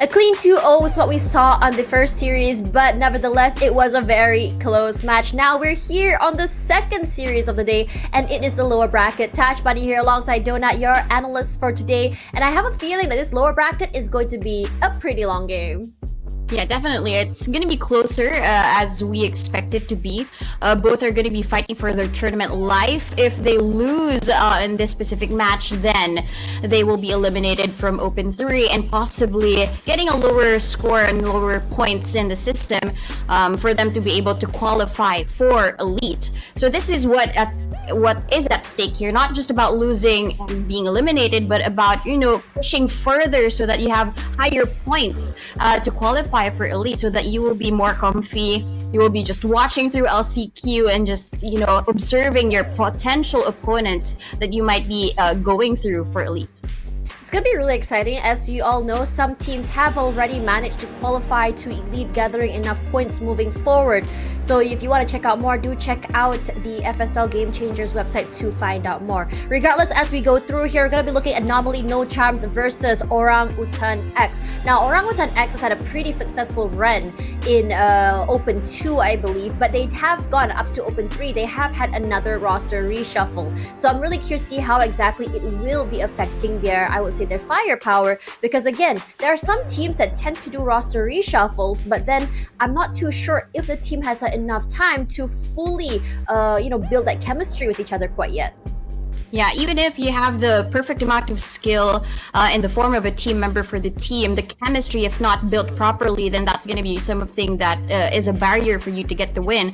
A clean 2-0 is what we saw on the first series, but nevertheless, it was a very close match. Now we're here on the second series of the day, and it is the lower bracket. Tash Bunny here alongside Donut, your analyst for today, and I have a feeling that this lower bracket is going to be a pretty long game. Yeah, definitely. It's going to be closer as we expect it to be. Both are going to be fighting for their tournament life. If they lose in this specific match, then they will be eliminated from Open 3 and possibly getting a lower score and lower points in the system for them to be able to qualify for Elite. So this is what is at stake here. Not just about losing and being eliminated, but about, pushing further so that you have higher points to qualify for Elite, so that you will be more comfy. You will be just watching through LCQ and just observing your potential opponents that you might be going through for Elite. It's going to be really exciting. As you all know, some teams have already managed to qualify to Elite, gathering enough points moving forward. So if you want to check out more, do check out the FSL Game Changers website to find out more. Regardless, as we go through here, we're going to be looking at Anomaly No Charms versus Orangutan X. Now, Orangutan X has had a pretty successful run in Open 2, I believe, but they have gone up to Open 3. They have had another roster reshuffle. So I'm really curious to see how exactly it will be affecting their firepower, because again, there are some teams that tend to do roster reshuffles, but then I'm not too sure if the team has enough time to fully build that chemistry with each other quite yet. Yeah, even if you have the perfect amount of skill in the form of a team member for the team, the chemistry, if not built properly, then that's going to be something that is a barrier for you to get the win.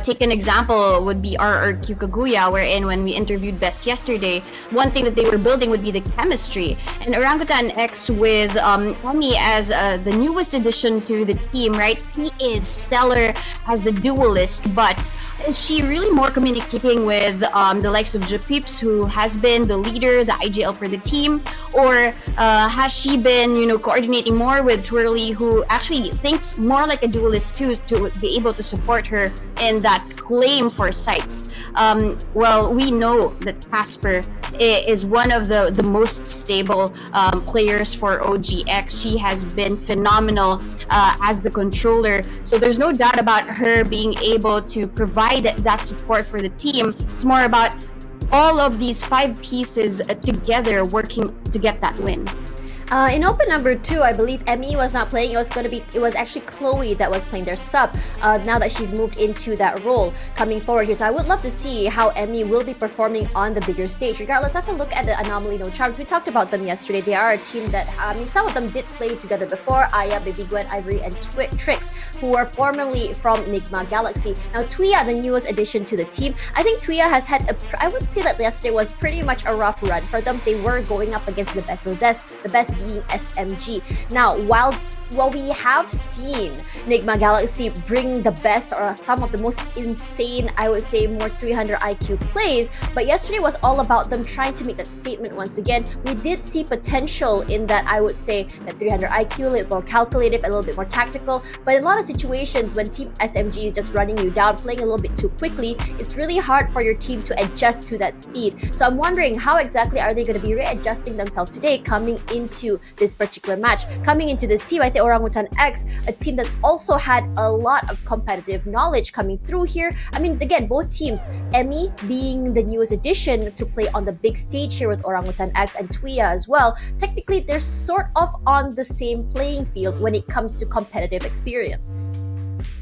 Take an example would be RRQ Kaguya, wherein when we interviewed Best yesterday, one thing that they were building would be the chemistry. And Orangutan X with Emi as the newest addition to the team, right? He is stellar as the duelist, but is she really more communicating with the likes of Japips, who has been the leader, the IGL for the team, or has she been, coordinating more with Twirly, who actually thinks more like a duelist too, to be able to support her in that claim for sites? Well, we know that Casper is one of the most stable players for OGX. She has been phenomenal as the controller, so there's no doubt about her being able to provide that support for the team. It's more about all of these 5 pieces together working to get that win. In Open number 2, I believe Emi was not playing. It was actually Chloe that was playing their sub. Now that she's moved into that role coming forward here, so I would love to see how Emi will be performing on the bigger stage. Regardless, have a look at the Anomaly No Charms. We talked about them yesterday. They are a team that some of them did play together before. Aya, Baby Gwen, Ivory, and Trix, who were formerly from Enigma Galaxy. Now Tuya, the newest addition to the team. I think Tuya has had I would say that yesterday was pretty much a rough run for them. They were going up against the best of the best being SMG. Now, while we have seen Enigma Galaxy bring the best or some of the most insane, I would say more 300 IQ plays, but yesterday was all about them trying to make that statement once again. We did see potential in that, I would say, that 300 IQ, a little bit more calculative, a little bit more tactical, but in a lot of situations when Team SMG is just running you down, playing a little bit too quickly, it's really hard for your team to adjust to that speed. So I'm wondering, how exactly are they going to be readjusting themselves today coming into this particular match? Coming into this team, I think Orangutan X, a team that's also had a lot of competitive knowledge coming through here. I mean, again, both teams, Emi being the newest addition to play on the big stage here with Orangutan X, and Tuya as well, technically they're sort of on the same playing field when it comes to competitive experience.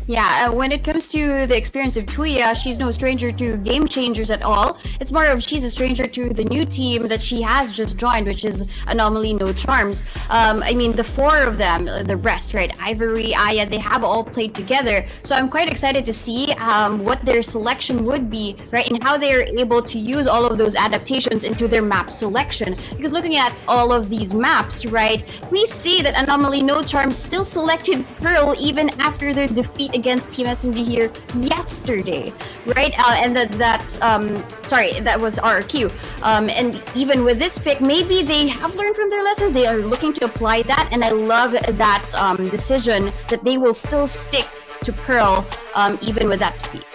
Yeah, when it comes to the experience of Tuya, she's no stranger to Game Changers at all. It's more of she's a stranger to the new team that she has just joined, which is Anomaly No Charms. I mean, the 4 of them, the rest, right? Ivory, Aya, they have all played together. So I'm quite excited to see what their selection would be, right? And how they're able to use all of those adaptations into their map selection. Because looking at all of these maps, right, we see that Anomaly No Charms still selected Pearl even after their defeat against Team SMG here yesterday, right? And that was RRQ. And even with this pick, maybe they have learned from their lessons. They are looking to apply that, and I love that decision that they will still stick to Pearl even with that defeat.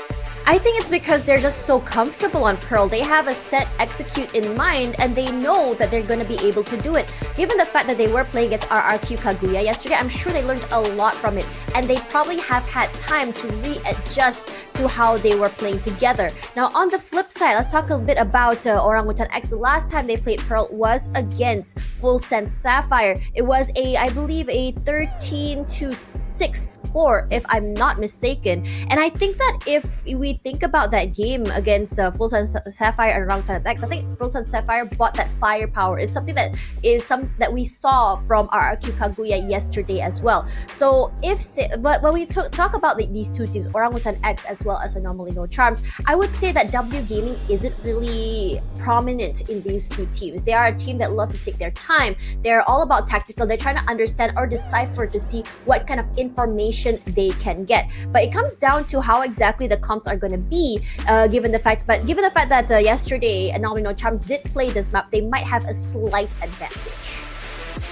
I think it's because they're just so comfortable on Pearl. They have a set execute in mind and they know that they're going to be able to do it. Given the fact that they were playing against RRQ Kaguya yesterday, I'm sure they learned a lot from it and they probably have had time to readjust to how they were playing together. Now on the flip side, let's talk a bit about Orangutan X. The last time they played Pearl was against Full Sense Sapphire. It was I believe a 13-6 score if I'm not mistaken. And I think that if we think about that game against Full Sense Sapphire and Orangutan X, I think Full Sense Sapphire bought that firepower. It's something that we saw from RRQ Kaguya yesterday as well. So but when we talk about these two teams, Orangutan X as well as Anomaly No Charms, I would say that W Gaming isn't really prominent in these two teams. They are a team that loves to take their time. They're all about tactical. They're trying to understand or decipher to see what kind of information they can get. But it comes down to how exactly the comps are going to be, given the fact that yesterday Anomaly No Charms did play this map, they might have a slight advantage.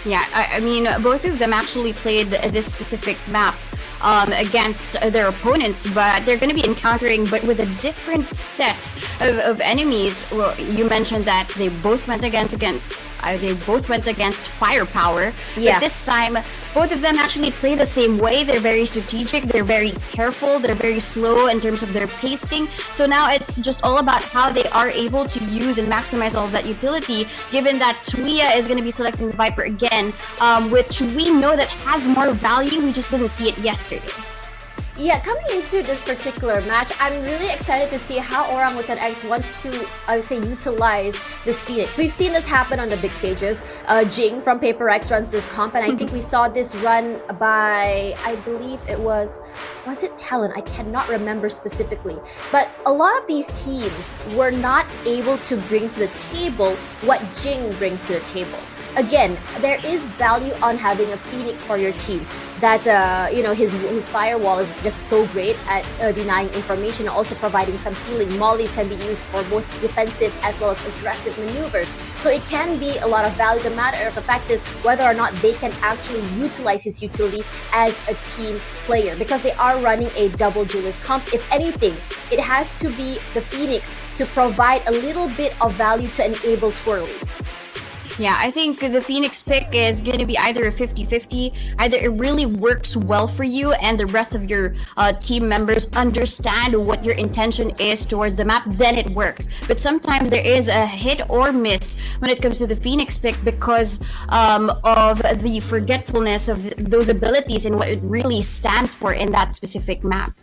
Yeah, I mean, both of them actually played this specific map against their opponents, but they're going to be encountering, but with a different set of enemies. Well, you mentioned that they both went against firepower. Yeah. But this time, both of them actually play the same way. They're very strategic. They're very careful. They're very slow in terms of their pacing. So now it's just all about how they are able to use and maximize all of that utility, given that Tuia is going to be selecting the Viper again, which we know that has more value. We just didn't see it yesterday. Yeah, coming into this particular match, I'm really excited to see how Orangutan X wants to, I would say, utilize this Phoenix. We've seen this happen on the big stages. Jing from Paper X runs this comp, and I think we saw this run by, I believe it was it Talon? I cannot remember specifically. But a lot of these teams were not able to bring to the table what Jing brings to the table. Again, there is value on having a Phoenix for your team. That his firewall is just so great at denying information, and also providing some healing. Mollies can be used for both defensive as well as aggressive maneuvers. So it can be a lot of value. The matter of the fact is whether or not they can actually utilize his utility as a team player, because they are running a double duelist comp. If anything, it has to be the Phoenix to provide a little bit of value to enable Twirly. Yeah, I think the Phoenix pick is going to be either a 50-50. Either it really works well for you and the rest of your team members understand what your intention is towards the map, then it works. But sometimes there is a hit or miss when it comes to the Phoenix pick because of the forgetfulness of those abilities and what it really stands for in that specific map.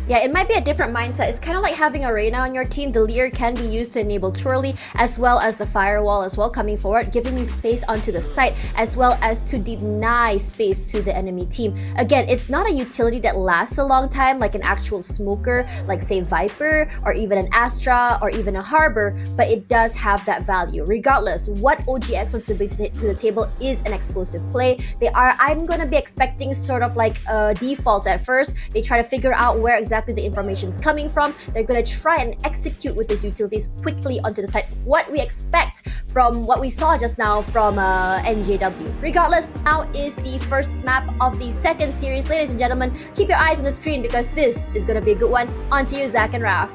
Yeah, it might be a different mindset. It's kind of like having a Reyna on your team. The Leer can be used to enable Twirly, as well as the Firewall as well coming forward, giving you space onto the site, as well as to deny space to the enemy team. Again, it's not a utility that lasts a long time, like an actual smoker, like say Viper, or even an Astra, or even a Harbor, but it does have that value. Regardless, what OGX wants to bring to the table is an explosive play. I'm going to be expecting sort of like a default at first. They try to figure out where exactly the information is coming from. They're going to try and execute with these utilities quickly onto the site. What we expect from what we saw just now from NJW. Regardless, now is the first map of the second series. Ladies and gentlemen, keep your eyes on the screen because this is going to be a good one. On to you, Zach and Raf.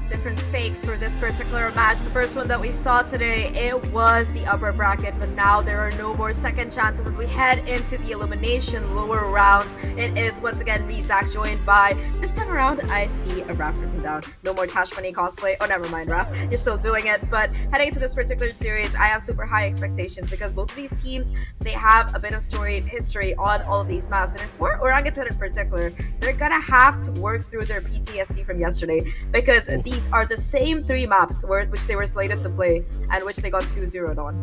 Different stakes for this particular match. The first one that we saw today, it was the upper bracket, but now there are no more second chances as we head into the elimination lower rounds. It is once again me, Zach, joined by, this time around, I see a Raf written down. No more Tash Money cosplay. Oh, never mind, Raf. You're still doing it. But heading into this particular series, I have super high expectations because both of these teams, they have a bit of story and history on all of these maps. And for Orangutan in particular, they're gonna have to work through their PTSD from yesterday because these are the same three maps which they were slated to play and which they got 2-0'd on.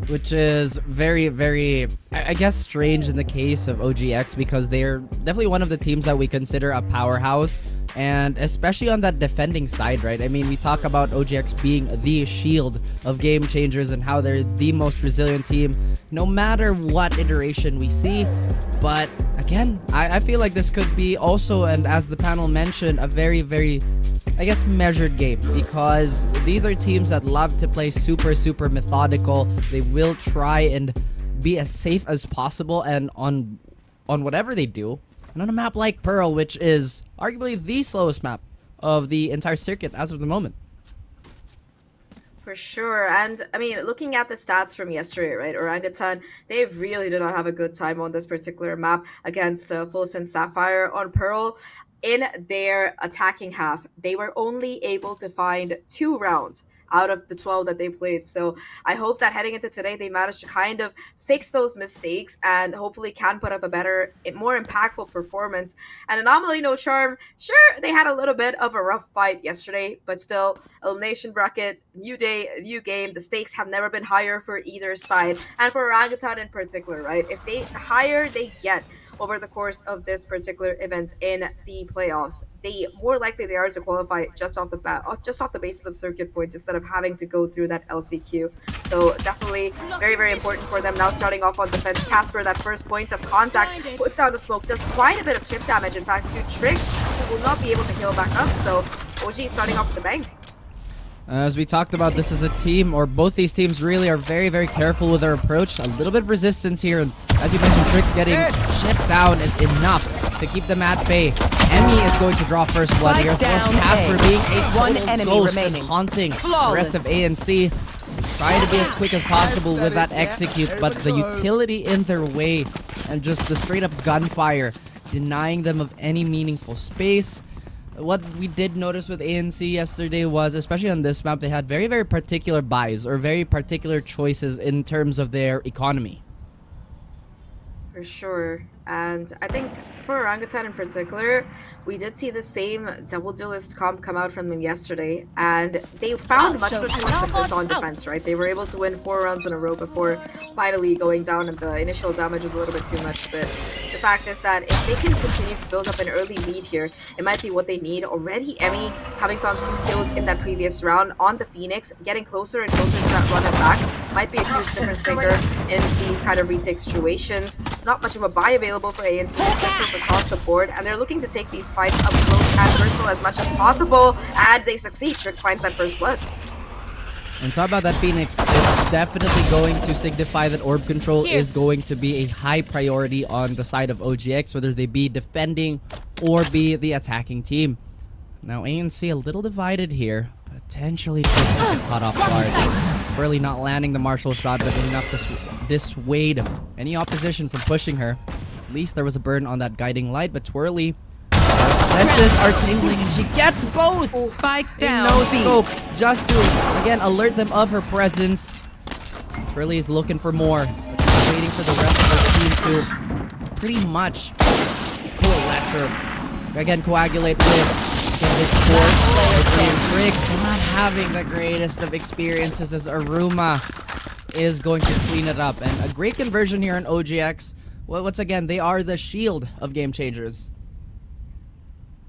Which is very, very, I guess, strange in the case of OGX because they're definitely one of the teams that we consider a powerhouse, and especially on that defending side, right? I mean, we talk about OGX being the shield of game changers and how they're the most resilient team no matter what iteration we see. But again, I feel like this could be also, and as the panel mentioned, a very, very, I guess, measured game because these are teams that love to play super, super methodical. They will try and be as safe as possible, and on whatever they do, And on a map like Pearl, which is arguably the slowest map of the entire circuit as of the moment. For sure. And I mean, looking at the stats from yesterday, right? Orangutan, they really did not have a good time on this particular map against Fulls and Sapphire. On Pearl, in their attacking half, they were only able to find 2 rounds out of the 12 that they played. So I hope that heading into today, they managed to kind of fix those mistakes and hopefully can put up a better, more impactful performance. And Anomaly, no charm. Sure, they had a little bit of a rough fight yesterday, but still, elimination bracket, new day, new game. The stakes have never been higher for either side. And for Orangutan in particular, right? If the higher they get over the course of this particular event in the playoffs, the more likely they are to qualify just off the bat, just off the basis of circuit points instead of having to go through that LCQ. So definitely very, very important for them. Now starting off on defense, Casper, that first point of contact, puts down the smoke, does quite a bit of chip damage. In fact, 2 Tricks who will not be able to heal back up. So OG starting off with the bang. As we talked about, this is a team, or both these teams really are very, very careful with their approach. A little bit of resistance here, and as you mentioned, Tricks getting shut down is enough to keep them at bay. Emmy is going to draw first blood here, as well as Casper being a total ghost and haunting the rest of ANC. Trying to be as quick as possible with that execute, but the utility in their way and just the straight up gunfire denying them of any meaningful space. What we did notice with ANC yesterday was, especially on this map, they had very, very particular buys or very particular choices in terms of their economy. For sure. And I think for Orangutan in particular, we did see the same double duelist comp come out from them yesterday, and they found much more success on defense, right? They were able to win 4 rounds in a row before finally going down, and the initial damage was a little bit too much. But the fact is that if they can continue to build up an early lead here, it might be what they need. Already, Emmy, having found 2 kills in that previous round on the Phoenix, getting closer and closer to that run and back, might be a huge difference maker in these kind of retake situations. Not much of a buy available for ANC, pistols across the board, and they're looking to take these fights up close and personal as much as possible, and they succeed. Tricks finds that first blood. And talk about that Phoenix, it's definitely going to signify that orb control is going to be a high priority on the side of OGX, whether they be defending or be the attacking team. Now ANC a little divided here, potentially get caught off guard. Twirly not landing the martial shot, but enough to dissuade any opposition from pushing her. At least there was a burn on that guiding light, but Twirly senses are tingling and she gets both! Spike down. No scope, just to, again, alert them of her presence. Twirly is looking for more, waiting for the rest of her team to pretty much coalesce or, again, coagulate with this core. Tricks not having the greatest of experiences as Aruma is going to clean it up. And a great conversion here on OGX. Well, once again, they are the shield of game changers.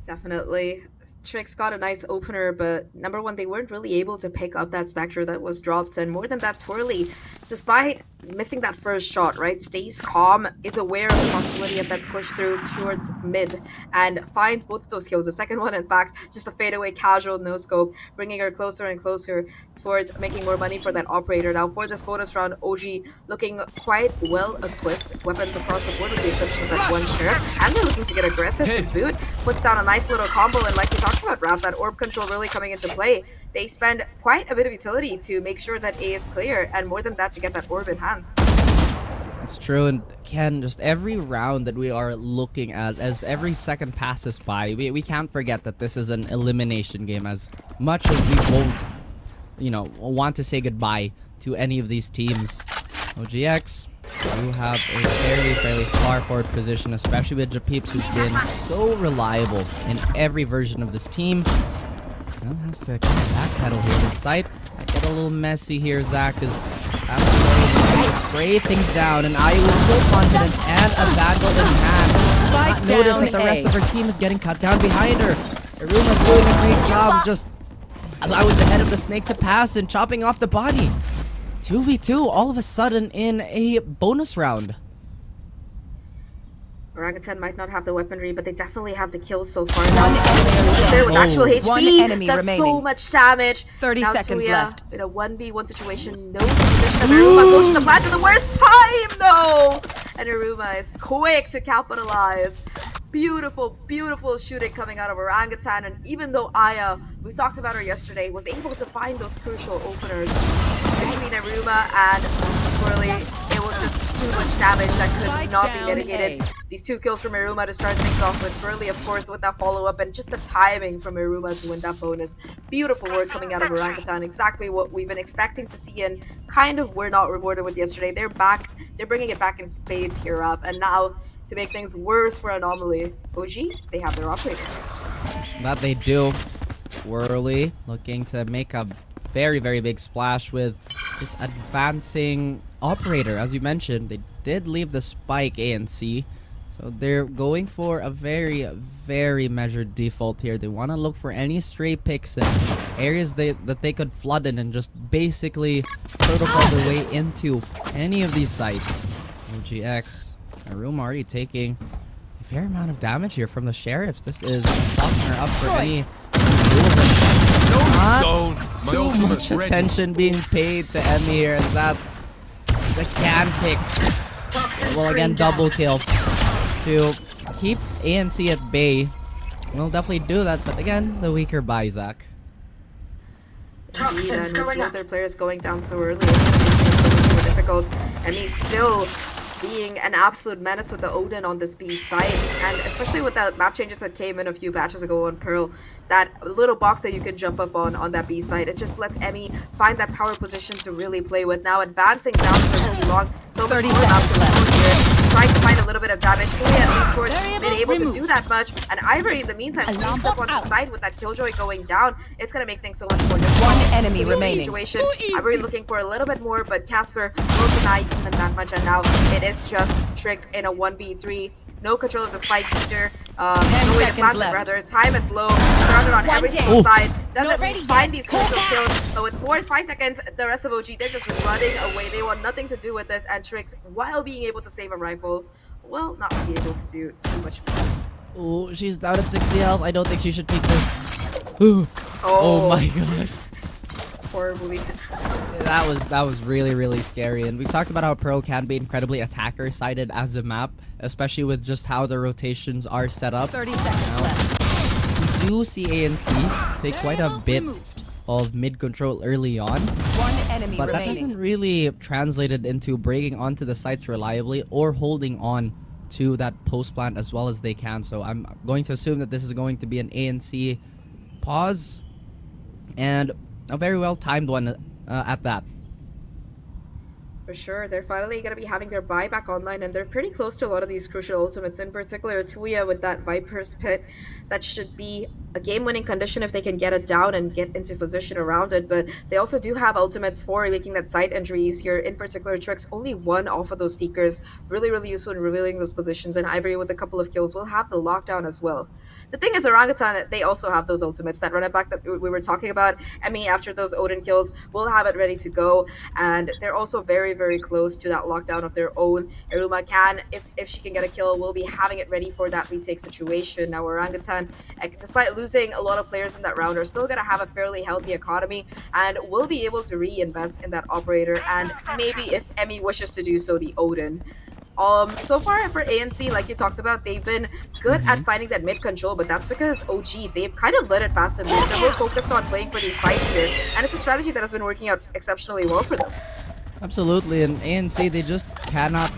Definitely. Tricks got a nice opener, but number one, they weren't really able to pick up that Spectre that was dropped, and more than that, Twirly, despite missing that first shot, right, stays calm, is aware of the possibility of that push through towards mid, and finds both of those kills. The second one, in fact, just a fadeaway casual no scope, bringing her closer and closer towards making more money for that operator. Now, for this bonus round, OG looking quite well equipped, weapons across the board with the exception of that one sheriff, and they're looking to get aggressive to boot. Puts down a nice little combo, and like we talked about, Raph, that orb control really coming into play. They spend quite a bit of utility to make sure that A is clear, and more than that, to get that orb in hand. That's true, and again, just every round that we are looking at, as every second passes by, we can't forget that this is an elimination game, as much as we won't, want to say goodbye to any of these teams. OGX do have a fairly far forward position, especially with Japeeps, who's been so reliable in every version of this team. Well, has to kind of backpedal here. The site might get a little messy here. Zach is absolutely to spray things down, and I with full confidence and a battle in hand. Not notice that the rest of her team is getting cut down behind her. Aruma's doing a great job of just allowing the head of the snake to pass and chopping off the body. 2v2 all of a sudden in a bonus round. Orangutan might not have the weaponry, but they definitely have the kills so far. Now there with actual HP, does so much damage. 30 seconds left. In a 1v1 situation, knows the position of Aruma, goes for the plant at the worst time, though! And Aruma is quick to capitalize. Beautiful, beautiful shooting coming out of Orangutan, and even though Aya, we talked about her yesterday, was able to find those crucial openers between Aruma and Swirly, it was just too much damage that could not be mitigated. These 2 kills from Aruma to start things off with Swirly, of course, with that follow-up, and just the timing from Aruma to win that bonus. Beautiful work coming out of Orangutan, exactly what we've been expecting to see, and kind of were not rewarded with yesterday. They're back, they're bringing it back in spades here up, and now to make things worse for Anomaly, OG, they have their operator. That they do. Swirly looking to make a very, very big splash with this advancing operator. As you mentioned, they did leave the spike ANC, so they're going for a very, very measured default here. They want to look for any stray picks and areas that they could flood in and just basically protocol their way into any of these sites. OGX, Aruma already taking a fair amount of damage here from the Sheriffs. This is a softener up for any not too much attention being paid to Emmy here, and that gigantic, well, again, double kill to keep ANC at bay. We'll definitely do that, but again, the weaker Bizak. Indeed, and with 2 other players going down so early, it's so much more difficult. Emmy still being an absolute menace with the Odin on this B site, and especially with the map changes that came in a few patches ago on Pearl, that little box that you can jump up on that B site, it just lets Emmy find that power position to really play with. Now advancing down to B long, so much more map control here, trying to find a little bit of damage. Truly at least towards been able to do that much, and Ivory in the meantime sneaks up onto side with that Killjoy going down. It's gonna make things so much more difficult. One enemy remaining. Situation. Ivory looking for a little bit more, but Casper will deny even that much, and now it is just Tricks in a 1v3. No control of the spike either. No way to plant it, rather. Time is low. Surrounded on every single side. Doesn't find these crucial kills. But with 5 seconds, the rest of OG, they're just running away. They want nothing to do with this. And Tricks, while being able to save a rifle, will not be able to do too much more. Oh, she's down at 60 health. I don't think she should peek this. Ooh. Oh my gosh. Horribly. That was really, really scary, and we've talked about how Pearl can be incredibly attacker-sided as a map, especially with just how the rotations are set up. 30 seconds left. We do see ANC take quite a bit of mid control early on, One enemy but that remaining. doesn't really translate it into breaking onto the sites reliably or holding on to that post plant as well as they can. So I'm going to assume that this is going to be an ANC pause, and a very well timed one at that. For sure, they're finally going to be having their buy back online, and they're pretty close to a lot of these crucial ultimates, in particular Tuya with that Viper's Pit. That should be a game-winning condition if they can get it down and get into position around it, but they also do have ultimates for making that site entry easier, in particular Tricks, only 1 off of those Seekers. Really, really useful in revealing those positions, and Ivory with a couple of kills will have the lockdown as well. The thing is, Orangutan, they also have those ultimates. That run it back that we were talking about, Emmy, after those Odin kills, will have it ready to go, and they're also very, very close to that lockdown of their own. Aruma can, if she can get a kill, will be having it ready for that retake situation. Now, Orangutan, despite losing a lot of players in that round, are still going to have a fairly healthy economy, and will be able to reinvest in that operator, and maybe, if Emmy wishes to do so, the Odin. So far for ANC, like you talked about, they've been good at finding that mid control, but that's because OG, they've kind of let it fast and loose. They're more focused on playing for these sites here, and it's a strategy that has been working out exceptionally well for them. Absolutely, and ANC, they just cannot,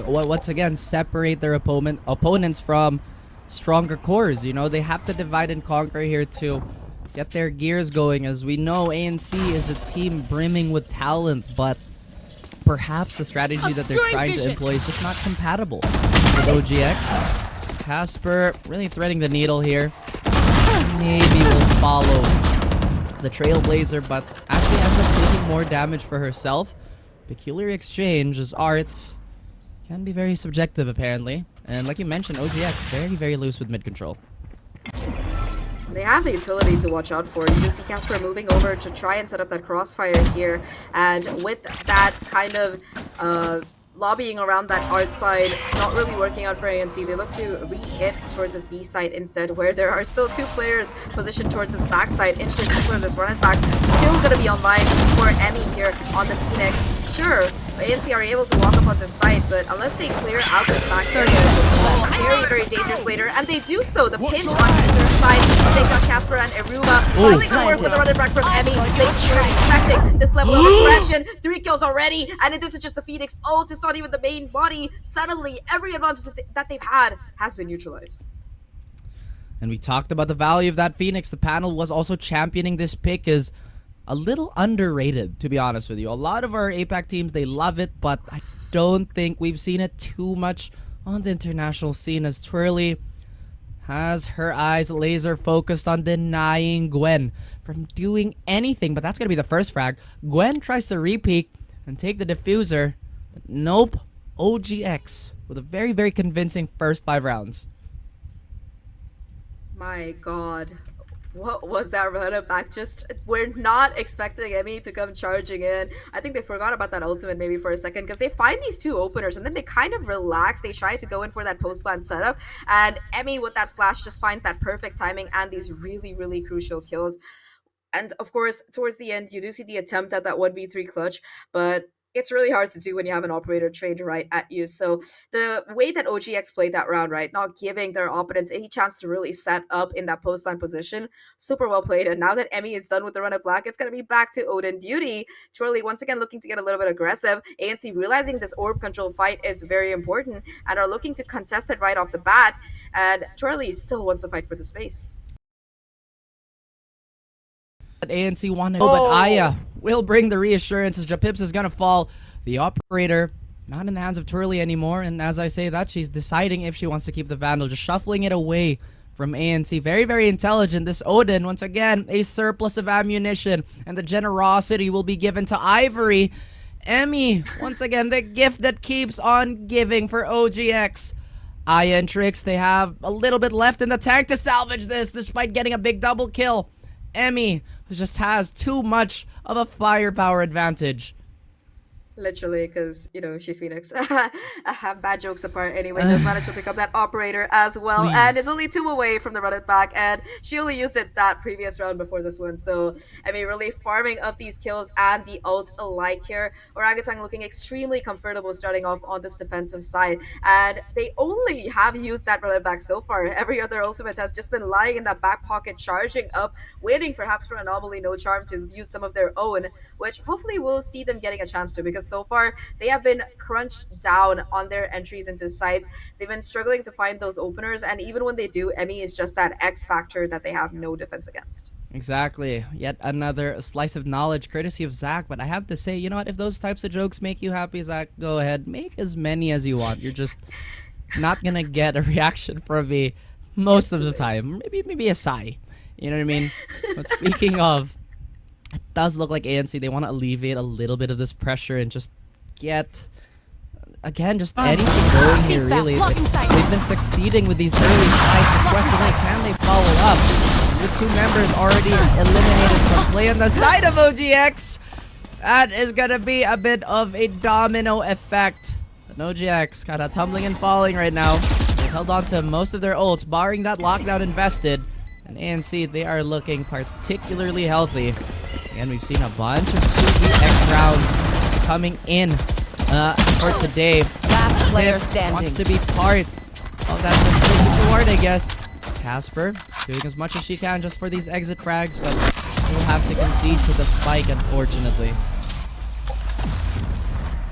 once again, separate their opponents from stronger cores. You know, they have to divide and conquer here to get their gears going. As we know, ANC is a team brimming with talent, but perhaps the strategy that they're trying to employ is just not compatible with OGX. Casper really threading the needle here. Maybe will follow the Trailblazer, but actually ends up taking more damage for herself. Peculiar exchange as art can be very subjective apparently. And like you mentioned, OGX very, very loose with mid control. They have the utility to watch out for. You just see Casper moving over to try and set up that crossfire here, and with that kind of lobbying around that art side, not really working out for ANC. They look to re-hit towards his B side instead, where there are still 2 players positioned towards his backside. In particular, this run it back still going to be online for Emmy here on the Phoenix. Sure, ANC are able to walk up onto site, but unless they clear out this back area, it's very, very dangerous later. And they do so. The pinch on either side. They got Casper and Eruma. Finally gonna work with the running back from Emmy. They were expecting this level of aggression. 3 kills already, and this is just the Phoenix ult. It's not even the main body. Suddenly, every advantage that they've had has been neutralized. And we talked about the value of that Phoenix. The panel was also championing this pick as a little underrated, to be honest with you. A lot of our APAC teams, they love it, but I don't think we've seen it too much on the international scene as Twirly has her eyes laser focused on denying Gwen from doing anything. But that's going to be the first frag. Gwen tries to re-peek and take the diffuser, but nope. OGX with a very, very convincing first 5 rounds. My god. What was that run up back? Just, we're not expecting Emmy to come charging in. I think they forgot about that ultimate maybe for a second because they find these 2 openers and then they kind of relax. They try to go in for that post-plant setup, and Emmy with that flash just finds that perfect timing and these really, really crucial kills. And of course, towards the end, you do see the attempt at that 1v3 clutch, but it's really hard to do when you have an operator trained right at you. So the way that OGX played that round, right, not giving their opponents any chance to really set up in that post line position, super well played. And now that Emmy is done with the run of black, it's going to be back to Odin duty. Twirly once again looking to get a little bit aggressive. ANC realizing this orb control fight is very important and are looking to contest it right off the bat. And Twirly still wants to fight for the space. ANC wanted, but Aya will bring the reassurance as Japips is gonna fall. The operator not in the hands of Twirly anymore, and as I say that, she's deciding if she wants to keep the Vandal, just shuffling it away from ANC. Very, very intelligent. This Odin, once again, a surplus of ammunition, and the generosity will be given to Ivory. Emmy, once again, the gift that keeps on giving for OGX. Aya and Trix, they have a little bit left in the tank to salvage this, despite getting a big double kill. Emmy just has too much of a firepower advantage. Literally, because, you know, she's Phoenix. I have bad jokes apart anyway. Just managed to pick up that operator as well. Please. And it's only 2 away from the run it back. And she only used it that previous round before this one. So, I mean, really farming up these kills and the ult alike here. Orangutan looking extremely comfortable starting off on this defensive side. And they only have used that run it back so far. Every other ultimate has just been lying in that back pocket, charging up, waiting perhaps for Anomaly, no charm to use some of their own, which hopefully we'll see them getting a chance to, because so far they have been crunched down on their entries into sites. They've been struggling to find those openers, and even when they do, Emmy is just that X factor that they have no defense against. Exactly. Yet another slice of knowledge courtesy of Zach. But I have to say, you know what? If those types of jokes make you happy, Zach, go ahead. Make as many as you want. You're just not gonna get a reaction from me most of the time. Maybe a sigh. You know what I mean? But speaking of, it does look like ANC, they want to alleviate a little bit of this pressure and just get, again, just anything going here, really. They've been succeeding with these early fights. The question is, can they follow up? The 2 members already eliminated from play on the side of OGX. That is going to be a bit of a domino effect. But OGX kind of tumbling and falling right now. They've held on to most of their ults, barring that lockdown invested. And ANC, they are looking particularly healthy. And we've seen a bunch of 2x rounds coming in for today. Last player Pips standing. wants to be part of that prestigious award, I guess. Casper doing as much as she can just for these exit frags, but will have to concede to the spike, unfortunately.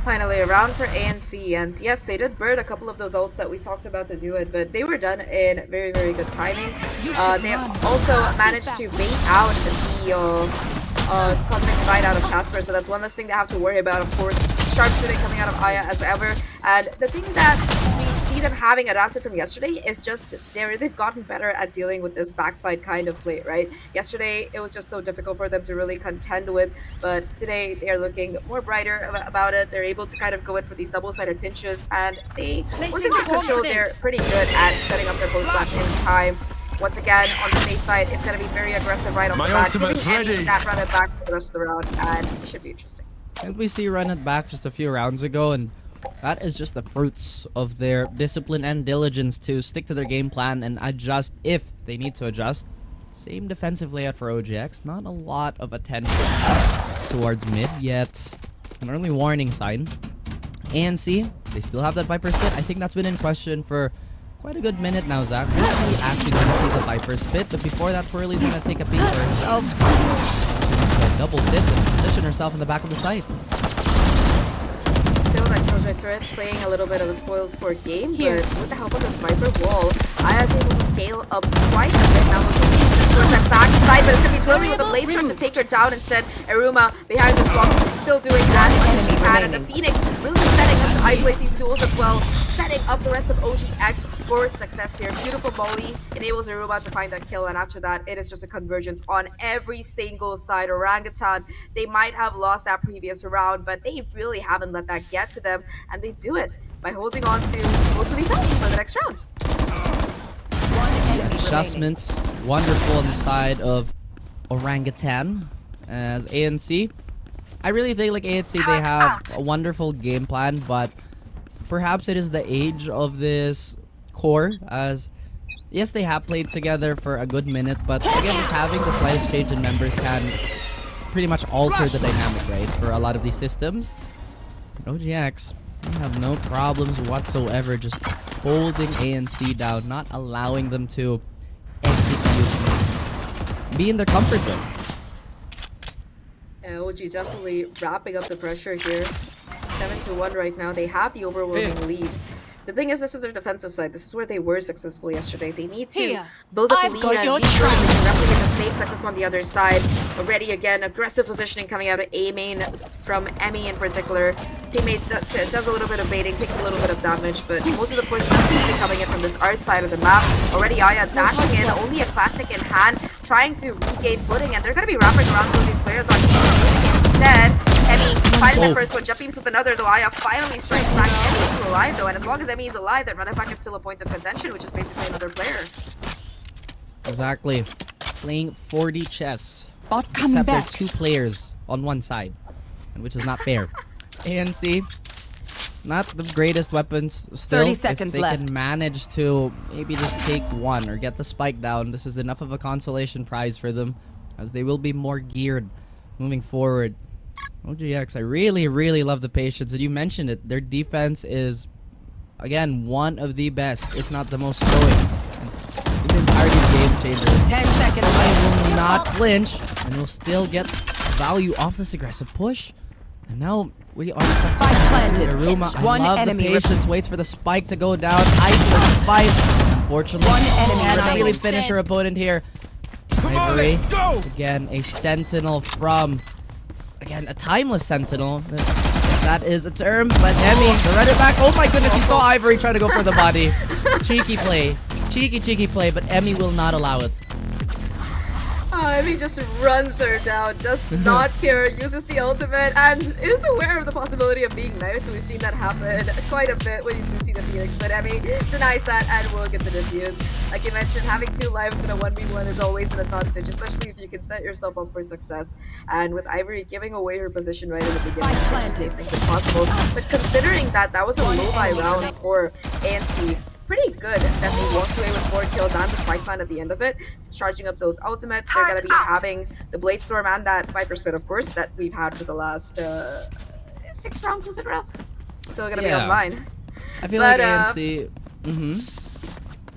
Finally, a round for ANC, and yes, they did burn a couple of those ults that we talked about to do it, but they were done in very, very good timing. They also managed to bait out the Cosmic Divide out of Casper, so that's one less thing they have to worry about. Of course, sharpshooting coming out of Aya as ever, and the thing that we see them having adapted from yesterday is just they've gotten better at dealing with this backside kind of play, right? Yesterday, it was just so difficult for them to really contend with, but today they are looking more brighter about it. They're able to kind of go in for these double-sided pinches, and once they get control, they're pretty good at setting up their post back in time. Once again, on the face side, it's going to be very aggressive right off the bat, giving Emmy that run it back for the rest of the round, and it should be interesting. Didn't we see run it back just a few rounds ago, and that is just the fruits of their discipline and diligence to stick to their game plan and adjust if they need to adjust. Same defensive layout for OGX, not a lot of attention towards mid, yet An early warning sign. ANC, they still have that Viper spit. I think that's been in question for quite a good minute now, Zach. We're actually going to see the Viper spit, but before that, Twirly's going to take a peek for herself. Double dip and position herself in the back of the site. Still that Killjoy turret playing a little bit of a spoil sport game, but with the help of this Viper wall, Aya's able to scale up quite a bit now. Towards that backside, but it's going to be Twirly with the blade strike to take her down instead. Eruma behind this box, still doing as much as she can, and the Phoenix really setting up to isolate these duels as well, setting up the rest of OGX for success here. Beautiful Molly enables Eruma to find that kill, and after that, it is just a convergence on every single side. Orangutan, they might have lost that previous round, but they really haven't let that get to them, and they do it by holding on to most of these helps for the next round. Adjustments, wonderful on the side of Orangutan as ANC. I really think like ANC, they have a wonderful game plan, but perhaps it is the age of this core, as yes, they have played together for a good minute, but again, just having the slightest change in members can pretty much alter the dynamic, right, for a lot of these systems. OGX, they have no problems whatsoever just holding ANC down, not allowing them to execute, be in their comfort zone. Yeah, OG definitely wrapping up the pressure here. 7-1 right now. They have the overwhelming lead. The thing is, this is their defensive side. This is where they were successful yesterday. They need to build up the lead and be sure they can replicate the same success on the other side. Already, again, aggressive positioning coming out of A main from Emmy in particular. Teammate does a little bit of baiting, takes a little bit of damage, but most of the push does seem to be coming in from this art side of the map. Already, Aya dashing in, only a classic in hand, trying to regain footing, and they're going to be wrapping around some of these players on instead. Emmy finding the first one, jump beams with another, though Aya finally strikes back. Emmy's still alive though, and as long as Emmy is alive, then Run It Back is still a point of contention, which is basically another player. Exactly. Playing 40 chess. Bot coming Except back. there are 2 players on one side, and which is not fair. ANC, not the greatest weapons still. 30 seconds if they left. can manage to maybe just take one or get the spike down, this is enough of a consolation prize for them, as they will be more geared moving forward. OGX, I really, really love the patience, and you mentioned it. Their defense is, again, one of the best, if not the most stoic. And in the entirety of Game Changers, 10 seconds I left. will not flinch, and will still get value off this aggressive push. And now we are stuck Spike planted. Aruma. I One love enemy the patience. Waits for the spike to go down. Isolates the fight. Unfortunately, One enemy cannot remaining. really finish her opponent here. Ivory, again, a sentinel from, again, a timeless sentinel. If that is a term, but Emmy, the Run It Back. Oh my goodness, he saw Ivory try to go for the body. Cheeky play. Cheeky play, but Emmy will not allow it. Emmy just runs her down, does not care, uses the ultimate, and is aware of the possibility of being knifed. We've seen that happen quite a bit when you do see the Phoenix, but Emmy denies that and will get the defuse. Like you mentioned, having 2 lives in a 1v1 is always an advantage, especially if you can set yourself up for success. And with Ivory giving away her position right in the beginning, it just made things impossible. But considering that that was a low-buy round for ANC, pretty good that they walked away with 4 kills and the spike plan at the end of it, charging up those ultimates. They're going to be having the Blade Storm and that Viper Spit, of course, that we've had for the last 6 rounds, was it, Ralph? Still going to be online. I feel But, like ANC.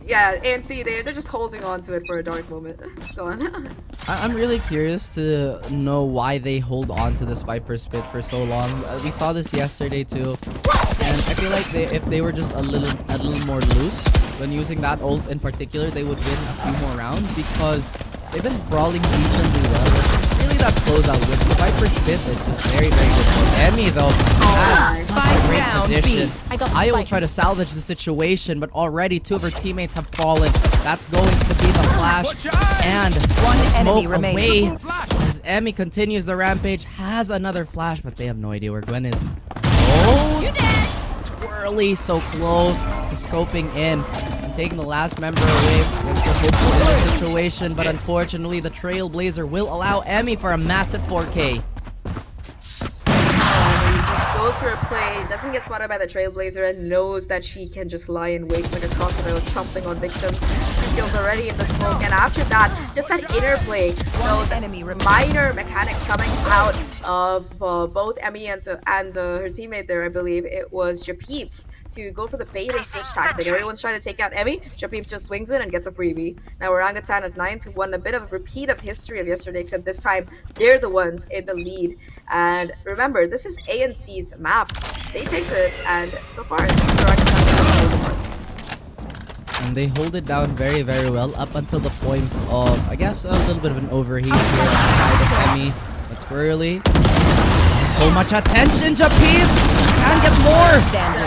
Yeah, ANC, they're just holding on to it for a dark moment. Go on. I'm really curious to know why they hold on to this Viper Spit for so long. We saw this yesterday too, and I feel like if they were just a little more loose when using that ult in particular, they would win a few more rounds, because they've been brawling decently well. It's really that closeout win. The Viper Spit is just very, very good. Emmy though has such a Spike great down, position. B. I got the Aya will spike. try to salvage the situation, but already 2 of her teammates have fallen. That's going to be the flash and One enemy smoke remaining. away. As Emmy continues the rampage, has another flash, but they have no idea where Gwen is. Oh, Twirly so close to scoping in and taking the last member away against the hopeful in this situation, but unfortunately the Trailblazer will allow Emmy for a massive 4K. He just goes for a play, doesn't get spotted by the Trailblazer, and knows that she can just lie in wait like a crocodile, chomping on victims. 2 kills already in the smoke, and after that, just that interplay, those enemy remaining. minor mechanics coming out of both Emmy and her teammate there, I believe it was Japeeps, to go for the bait and switch tactic. Everyone's trying to take out Emmy. Japeeps just swings in and gets a freebie. Now Orangutan at 9-1, a bit of a repeat of history of yesterday, except this time they're the ones in the lead. And remember, this is ANC's map. They picked it, and so far, at least Orangutan has all the parts. And they hold it down very, very well up until the point of, I guess, a little bit of an overheat here on the side of Emmy. But twirly. So much attention, Japeeps! Can get more!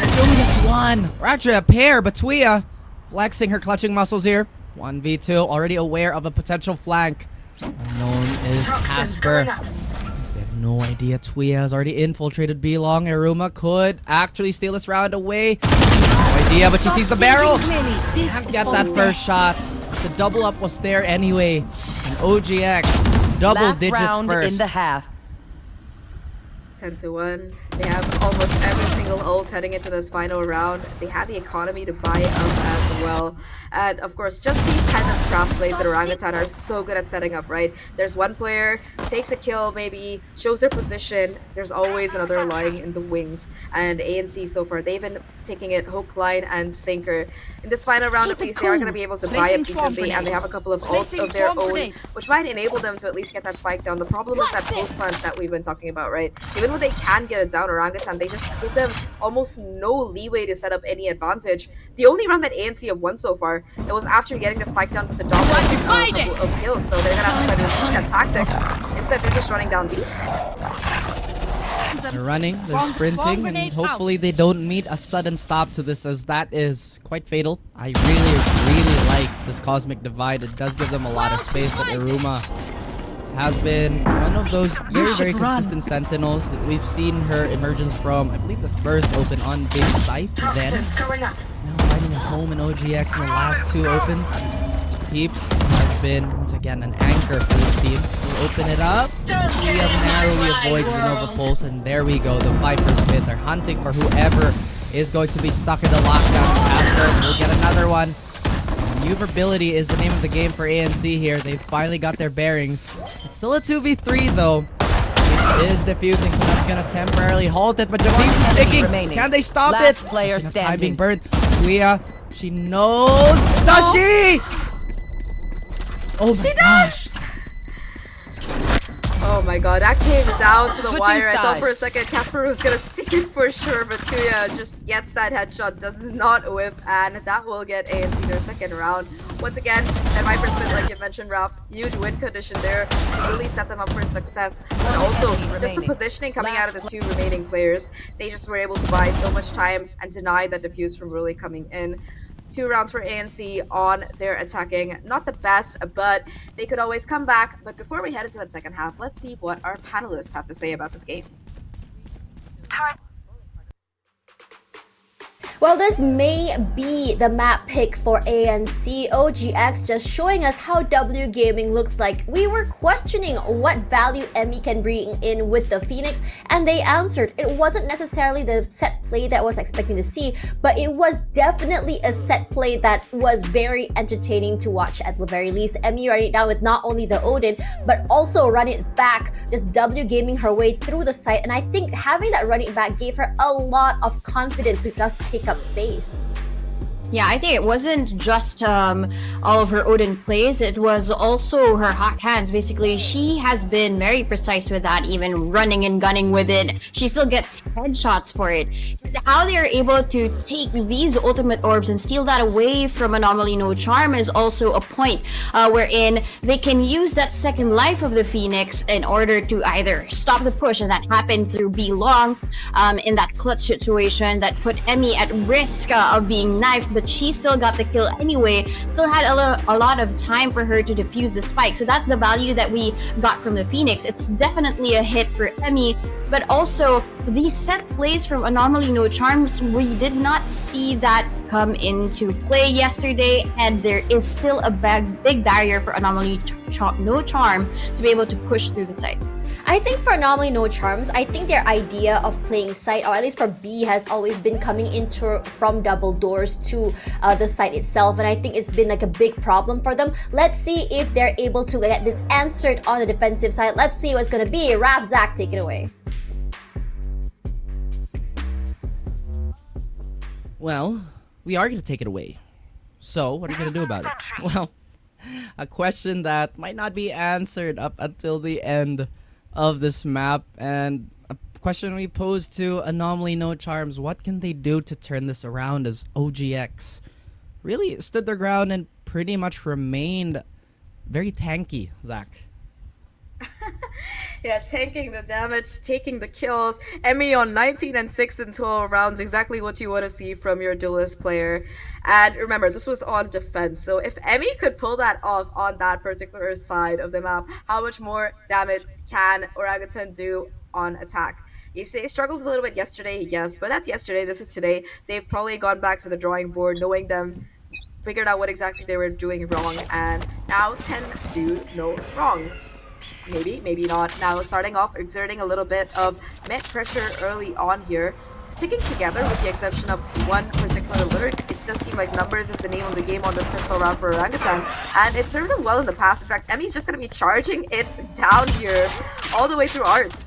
She only gets one. We're actually a pair, but Tuya flexing her clutching muscles here. 1v2, already aware of a potential flank. Unknown is Casper. They have no idea Tuya has already infiltrated B long. Iruma could actually steal this round away. No idea, but she sees the barrel. Can't get that first shot. The double up was there anyway. And OGX, double Last digits round first. in the half. 10-1. They have almost every single ult heading into this final round. They have the economy to buy up as well. And of course, just these kind of trap plays that Orangutan are so good at setting up, right? There's one player, takes a kill, maybe shows their position. There's always another lying in the wings. And ANC so far, they've been taking it hook, line, and sinker. In this final round, at least, they are going to be able to buy up decently, and they have a couple of ults of their own, which might enable them to at least get that spike down. The problem is that post plant that we've been talking about, right? Even when they can get it down, Orangutan, they just give them almost no leeway to set up any advantage. The only round that ANC have won so far, it was after getting the spike down with the double of kills, so they're gonna have to try to repeat that tactic. Instead, they're just running down B. They're running, they're sprinting, and hopefully they don't meet a sudden stop to this, as that is quite fatal. I really like this Cosmic Divide. It does give them a lot of space, but Iruma has been one of those very consistent sentinels. We've seen her emergence from, I believe, the first open on big site, then now finding a home in OGX in the last 2 opens. Peeps has been, once again, an anchor for this team. We'll open it up. He narrowly avoids the Nova Pulse, and there we go, the Viper Spit. They're hunting for whoever is going to be stuck in the lockdown. Casper will get another one. Maneuverability is the name of the game for ANC here. They finally got their bearings. It's still a 2v3 though. It is diffusing, so that's gonna temporarily halt it, but Japeeps is sticking. Can they stop Last it? player Time being standing. burned. Tuya, she knows. Does she? Oh my gosh. Oh my god, that came down to the Switching wire. I thought for a sides. second Casper was gonna stick it for sure, but Tuya just gets that headshot, does not whiff, and that will get ANC their second round. Once again, that Viper Spit, like you mentioned, Ralph, huge win condition there to really set them up for success. But also, just the positioning coming out of the 2 remaining players, they just were able to buy so much time and deny that defuse from really coming in. 2 rounds for ANC on their attacking. Not the best, but they could always come back. But before we head into that second half, let's see what our panelists have to say about this game. Well, this may be the map pick for ANC. OGX just showing us how W Gaming looks like. We were questioning what value Emmy can bring in with the Phoenix, and they answered. It wasn't necessarily the set play that I was expecting to see, but it was definitely a set play that was very entertaining to watch at the very least. Emmy running it down with not only the Odin, but also running it back, just W Gaming her way through the site. And I think having that running back gave her a lot of confidence to just take up space. Yeah, I think it wasn't just all of her Odin plays, it was also her hot hands. Basically, she has been very precise with that, even running and gunning with it. She still gets headshots for it. How they're able to take these ultimate orbs and steal that away from Anomaly No Charm is also a point wherein they can use that second life of the Phoenix in order to either stop the push, and that happened through B Long in that clutch situation that put Emmy at risk of being knifed, but she still got the kill anyway. Still had a lot of time for her to defuse the spike. So that's the value that we got from the Phoenix. It's definitely a hit for Emmy, but also these set plays from Anomaly No Charms, we did not see that come into play yesterday, and there is still a big barrier for Anomaly No Charm to be able to push through the site. I think for Anomaly No Charms, I think their idea of playing site, or at least for B, has always been coming into from double doors to the site itself, and I think it's been like a big problem for them. Let's see if they're able to get this answered on the defensive side. Let's see what's gonna be. Raf, Zach, take it away. Well, we are going to take it away. So, what are you going to do about it? Well, a question that might not be answered up until the end of this map, and a question we posed to Anomaly No Charms. What can they do to turn this around, as OGX really stood their ground and pretty much remained very tanky, Zach? Yeah, taking the damage, taking the kills. Emmy on 19 and 6 in 12 rounds, exactly what you want to see from your duelist player. And remember, this was on defense, so if Emmy could pull that off on that particular side of the map, how much more damage can Orangutan do on attack? You say struggled a little bit yesterday, yes, but that's yesterday. This is today. They've probably gone back to the drawing board, knowing them, figured out what exactly they were doing wrong, and now can do no wrong. Maybe, maybe not. Now starting off, exerting a little bit of mid pressure early on here. Sticking together with the exception of one particular lyric. It does seem like numbers is the name of the game on this pistol round for Orangutan. And it served them well in the past. In fact, Emmy's just going to be charging it down here all the way through Art.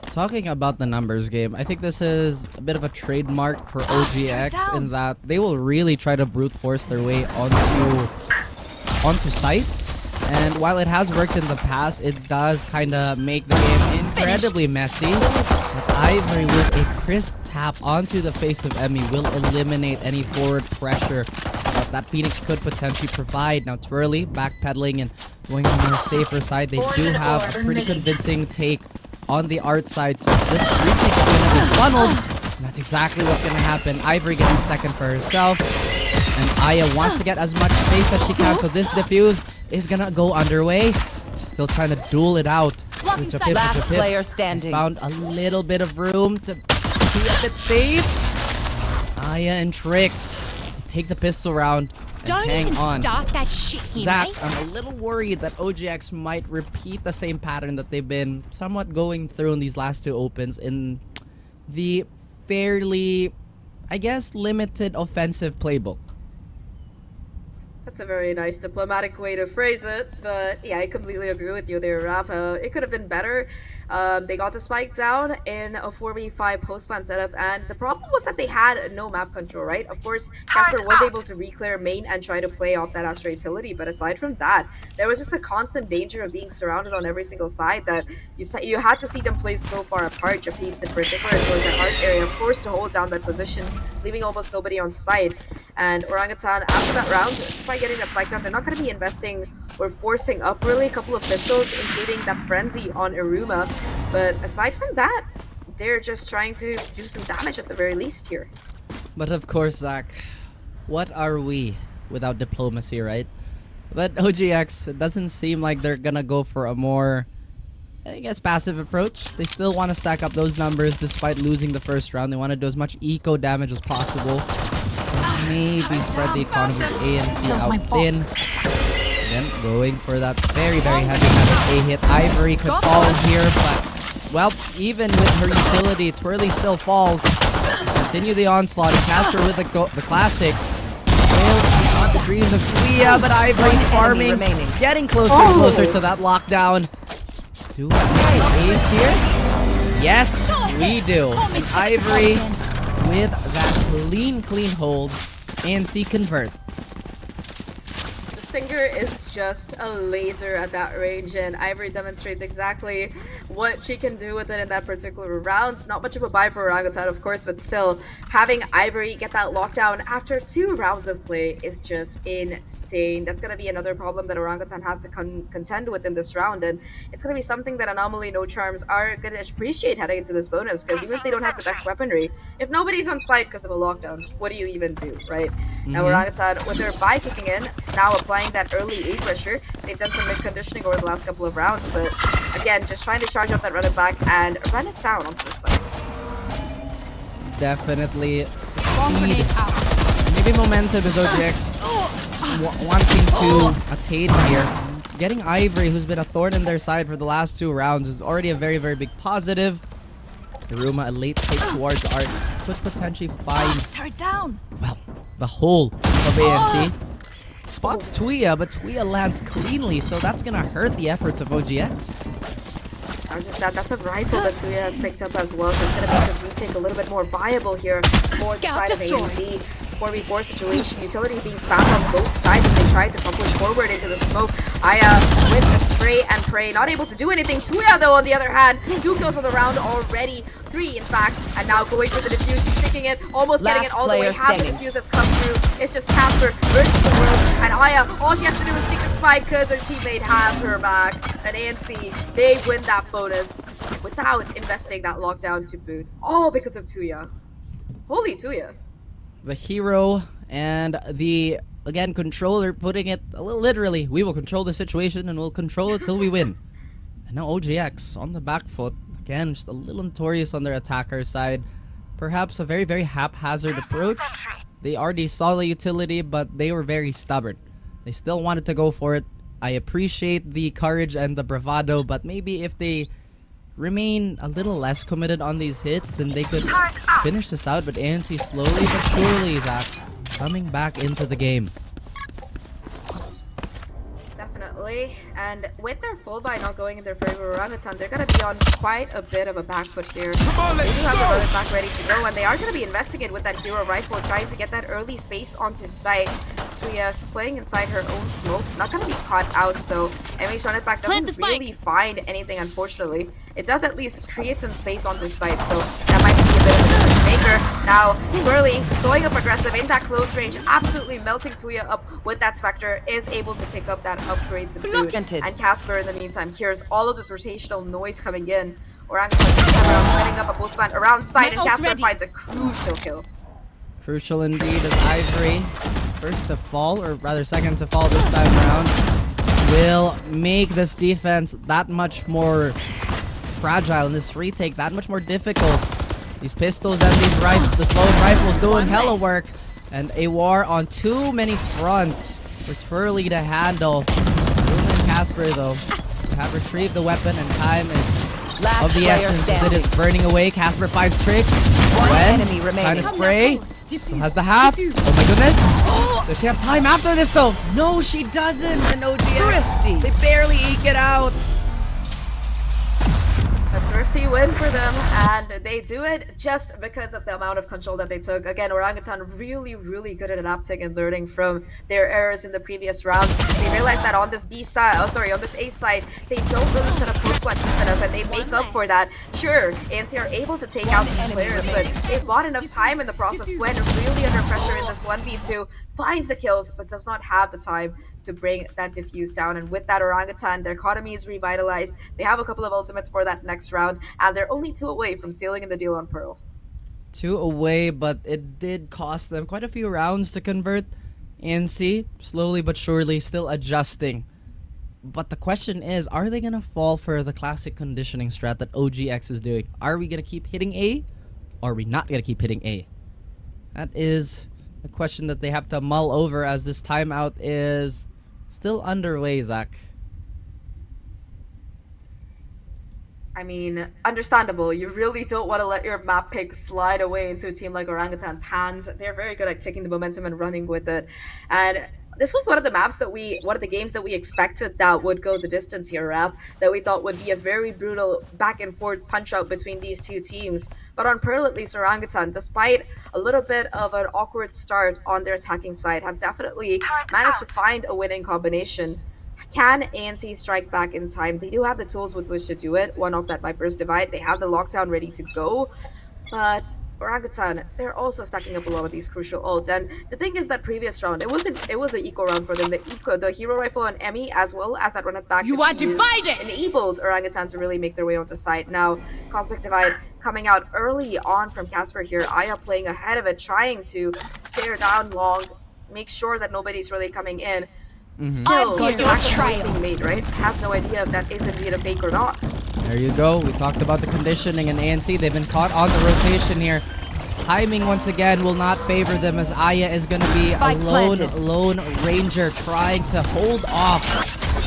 Talking about the numbers game, I think this is a bit of a trademark for OGX in that they will really try to brute force their way onto sites. And while it has worked in the past, it does kind of make the game incredibly messy. But Ivory with a crisp tap onto the face of Emmy will eliminate any forward pressure that Phoenix could potentially provide. Now Twirly backpedaling and going on the safer side. They do have a pretty convincing take on the Art side. So this retake is going to be funneled. And that's exactly what's going to happen. Ivory getting second for herself. And Aya wants to get as much space as she can, so this defuse is gonna go underway. She's still trying to duel it out. Last player standing. Found a little bit of room to be a bit safe. Aya and Trix take the pistol round and Don't hang even on. start that shit here, Zach, mate. I'm a little worried that OGX might repeat the same pattern that they've been somewhat going through in these last two opens in the fairly, I guess, limited offensive playbook. That's a very nice diplomatic way to phrase it, but yeah, I completely agree with you there, Rafa. It could have been better. They got the spike down in a 4v5 post-plant setup, and the problem was that they had no map control, right? Of course, Casper was able to reclear main and try to play off that Astra utility, but aside from that, there was just a constant danger of being surrounded on every single side that you had to see them play so far apart. Japeeps in particular towards that art area, forced to hold down that position, leaving almost nobody on site. And Orangutan, after that round, despite getting that spike down, they're not going to be investing or forcing up really a couple of pistols, including that frenzy on Iruma. But aside from that, they're just trying to do some damage at the very least here. But of course, Zach, what are we without diplomacy, right? But OGX, it doesn't seem like they're gonna go for a more, I guess, passive approach. They still want to stack up those numbers despite losing the first round. They want to do as much eco damage as possible. Maybe spread the economy of A and C out thin. Then going for that very, very heavy A hit. Ivory could fall here, but, well, even with her utility, Twirly still falls. Continue the onslaught. And Casper with the classic. Well, not the dreams of Tuia, but Ivory farming. Getting closer and closer to that lockdown. Do we have an ace here? Yes, we do. And Ivory with that clean hold and see convert. Stinger is just a laser at that range, and Ivory demonstrates exactly what she can do with it in that particular round. Not much of a buy for Orangutan, of course, but still, having Ivory get that lockdown after 2 rounds of play is just insane. That's going to be another problem that Orangutan have to contend with in this round, and it's going to be something that Anomaly No Charms are going to appreciate heading into this bonus, because even if they don't have the best weaponry, if nobody's on site because of a lockdown, what do you even do, right? Now Orangutan, with their buy kicking in, now applying that early A pressure. They've done some mid-conditioning over the last couple of rounds, but again, just trying to charge up that run it back and run it down onto the side. Definitely speed. Maybe momentum is OGX wanting to attain here. getting Ivory, who's been a thorn in their side for the last 2 rounds, is already a very, very big positive. Iruma, a late take towards Art, could potentially find, Turret down. well, the whole of ANC. Spots Tuya, but Tuya lands cleanly, so that's gonna hurt the efforts of OGX. Not just that, that's a rifle that Tuya has picked up as well, so it's going to make this retake a little bit more viable here for the side of ANC. 4v4 situation, utility being spammed on both sides as they try to push forward into the smoke. Aya with the spray and pray, not able to do anything. Tuya though, on the other hand, 2 kills on the round already, 3 in fact, and now going for the defuse. She's sticking it, almost getting it all the way. Half the defuse has come through. It's just Casper versus the world, and Aya, all she has to do is stick the spike because her teammate has her back. And ANC, they win that bonus without investing that lockdown to boot, all because of Tuya. Holy Tuya. The hero and the, again, controller putting it a little literally. We will control the situation and we'll control it till we win. And now OGX on the back foot. Again, just a little notorious on their attacker side. Perhaps a very, very haphazard approach. They already saw the utility, but they were very stubborn. They still wanted to go for it. I appreciate the courage and the bravado, but maybe if they remain a little less committed on these hits, then they could finish this out. But ANC slowly but surely, Zach, coming back into the game. Definitely, and with their full buy not going in their favor, Orangutan, they're going to be on quite a bit of a back foot here. They do have the running back ready to go, and they are going to be investing it with that hero rifle, trying to get that early space onto site. Tuya's playing inside her own smoke, not going to be caught out, so Emmy's running back doesn't really find anything, unfortunately. It does at least create some space onto site, so that might be a bit of a difference maker. Now, Twirly going up aggressive in that close range, absolutely melting Tuya up with that Spectre, is able to pick up that upgrade to boot. And Casper, in the meantime, hears all of this rotational noise coming in. Orangutan setting up a boost plant around site, and Casper finds a crucial kill. Crucial indeed as Ivory, first to fall, or rather second to fall this time around, will make this defense that much more fragile, and this retake that much more difficult. These pistols and these the slowing rifles doing hella work, and a war on too many fronts for Twirly to handle. Boom and Casper though have retrieved the weapon, and time is of the essence as it is burning away. Casper finds tricks. Enemy remaining. Trying to spray. Still has the half. Oh my goodness. Does she have time after this though? No, she doesn't. And OGX, they barely eke it out. A thrifty win for them, and they do it just because of the amount of control that they took. Again, Orangutan really, really good at adapting and learning from their errors in the previous rounds. They realized that on this B side, on this A side, they don't really set up post plant deep enough, and they make up for that. Sure, ANC are able to take out these players, but they bought enough time in the process, went really under pressure in this 1v2, finds the kills, but does not have the time to bring that diffuse down. And with that, Orangutan, their economy is revitalized. They have a couple of ultimates for that next round, and they're only 2 away from sealing in the deal on Pearl. 2 away, but it did cost them quite a few rounds to convert. ANC, slowly but surely, still adjusting. But the question is, are they going to fall for the classic conditioning strat that OGX is doing? Are we going to keep hitting A, or are we not going to keep hitting A? That is a question that they have to mull over as this timeout is still underway, Zach. I mean, understandable. You really don't want to let your map pick slide away into a team like Orangutan's hands. They're very good at taking the momentum and running with it. And this was one of the games that we expected that would go the distance here, Raf, that we thought would be a very brutal back and forth punch out between these two teams. But on Pearl, at least, Orangutan, despite a little bit of an awkward start on their attacking side, have definitely managed to find a winning combination. Can ANC strike back in time? They do have the tools with which to do it. One off that Viper's Divide. They have the lockdown ready to go. But Orangutan, they're also stacking up a lot of these crucial ults. And the thing is that previous round, it was an eco round for them. The hero rifle on Emmy, as well as that run it back. You are divided! Enables Orangutan to really make their way onto site. Now, Cosmic Divide coming out early on from Casper here. Aya playing ahead of it, trying to stare down long, make sure that nobody's really coming in. Still, the being made, right? Has no idea if that is indeed a fake or not. There you go. We talked about the conditioning, and ANC, they've been caught on the rotation here. Timing once again will not favor them, as Aya is going to be a lone ranger trying to hold off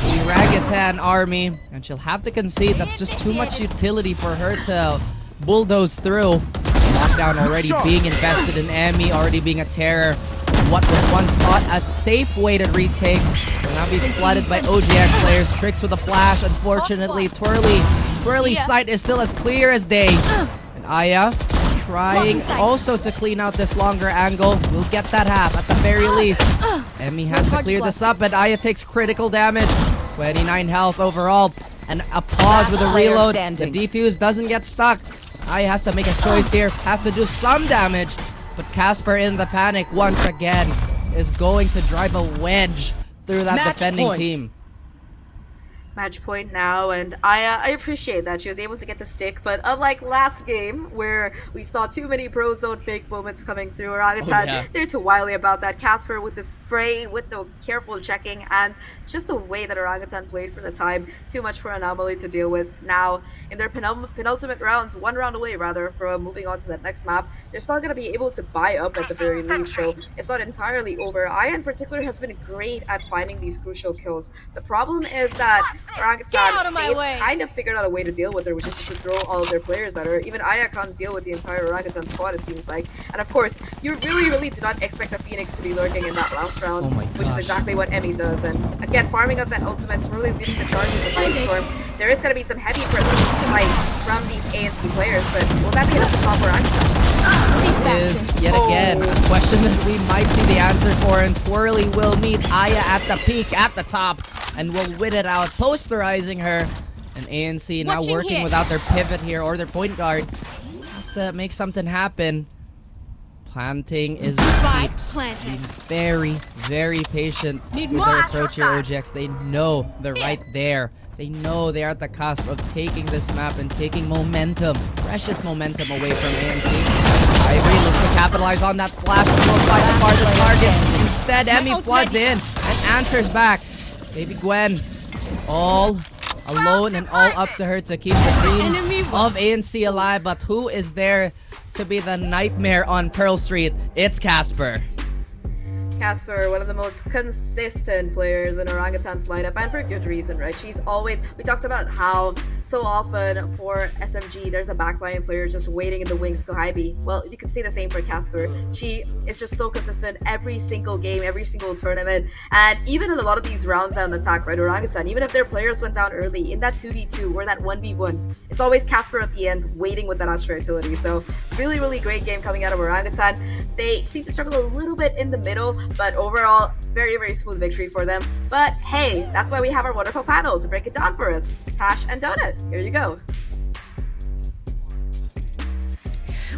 the Orangutan army, and she'll have to concede. That's just too much utility for her to bulldoze through. Lockdown already being invested in Emmy, already being a terror. What was once thought a safe way to retake will now be flooded by OGX players. Tricks with a flash. Unfortunately, Twirly's sight is still as clear as day. And Aya trying also to clean out this longer angle. We'll get that half at the very least. Emmy has to clear this up, and Aya takes critical damage. 29 health overall. And a pause with a reload. The defuse doesn't get stuck. Aya has to make a choice here. Has to do some damage. But Casper in the panic once again is going to drive a wedge through that defending team. Match point now, and I appreciate that she was able to get the stick, but unlike last game where we saw too many pro zone fake moments coming through, Orangutan, they're too wily about that. Casper with the spray, with the careful checking, and just the way that Orangutan played for the time, too much for Anomaly to deal with. Now, in their penultimate rounds, one round away rather from moving on to that next map, they're still going to be able to buy up at the very least, so it's not entirely over. Aya in particular has been great at finding these crucial kills. The problem is that Orangutan, they've kind of figured out a way to deal with her, which is just to throw all of their players at her. Even Aya can't deal with the entire Orangutan squad, it seems like. And of course, you really do not expect a Phoenix to be lurking in that last round, which is exactly what Emmy does. And again, farming up that ultimate, really leading the charge with the Mindstorm. There is going to be some heavy precision sight from these ANC players, but will that be enough to top Orangutan? Is yet again a question that we might see the answer for, and Twirly will meet Aya at the peak, at the top, and will win it out, posterizing her. And ANC now working without their pivot here, or their point guard. Has to make something happen. Planting is being very patient with their approach here, OGX. They know they're right there. They know they are at the cusp of taking this map and taking momentum, precious momentum away from ANC. Ivory looks to capitalize on that flash, but won't find the farthest target. Instead, Emmy floods in and answers back. Baby Gwen, all alone and all up to her to keep the dreams of ANC alive. But who is there to be the nightmare on Pearl Street? It's Casper. Casper, one of the most consistent players in Orangutan's lineup, and for good reason, right? She's always, we talked about how so often for SMG, there's a backline player just waiting in the wings, go high B. Well, you can say the same for Casper. She is just so consistent every single game, every single tournament, and even in a lot of these rounds down attack, right? Orangutan, even if their players went down early in that 2v2 or that 1v1, it's always Casper at the end waiting with that Astra utility. So really great game coming out of Orangutan. They seem to struggle a little bit in the middle, but overall, very smooth victory for them. But hey, that's why we have our wonderful panel to break it down for us. Tash and Donut, here you go.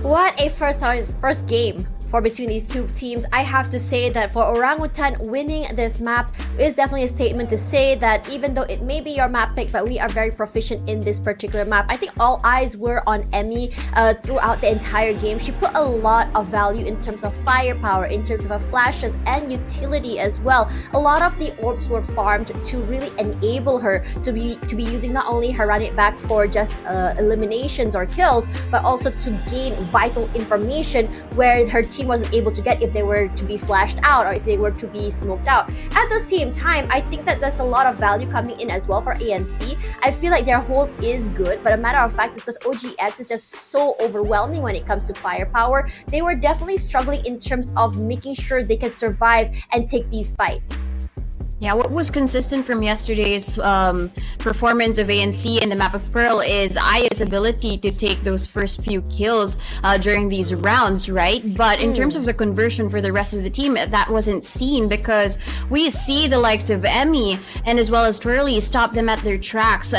What a first game for between these two teams. I have to say that for Orangutan, winning this map is definitely a statement to say that even though it may be your map pick, but we are very proficient in this particular map. I think all eyes were on Emmy throughout the entire game. She put a lot of value in terms of firepower, in terms of her flashes and utility as well. A lot of the orbs were farmed to really enable her to be using not only her run it back for just eliminations or kills, but also to gain vital information where her team wasn't able to get if they were to be flashed out or if they were to be smoked out. At the same time, I think that there's a lot of value coming in as well for ANC. I feel like their hold is good, but a matter of fact is because OGX is just so overwhelming when it comes to firepower. They were definitely struggling in terms of making sure they can survive and take these fights. Yeah, what was consistent from yesterday's performance of ANC in the map of Pearl is Aya's ability to take those first few kills during these rounds, right? But in terms of the conversion for the rest of the team, that wasn't seen because we see the likes of Emmy and as well as Twirly stop them at their tracks.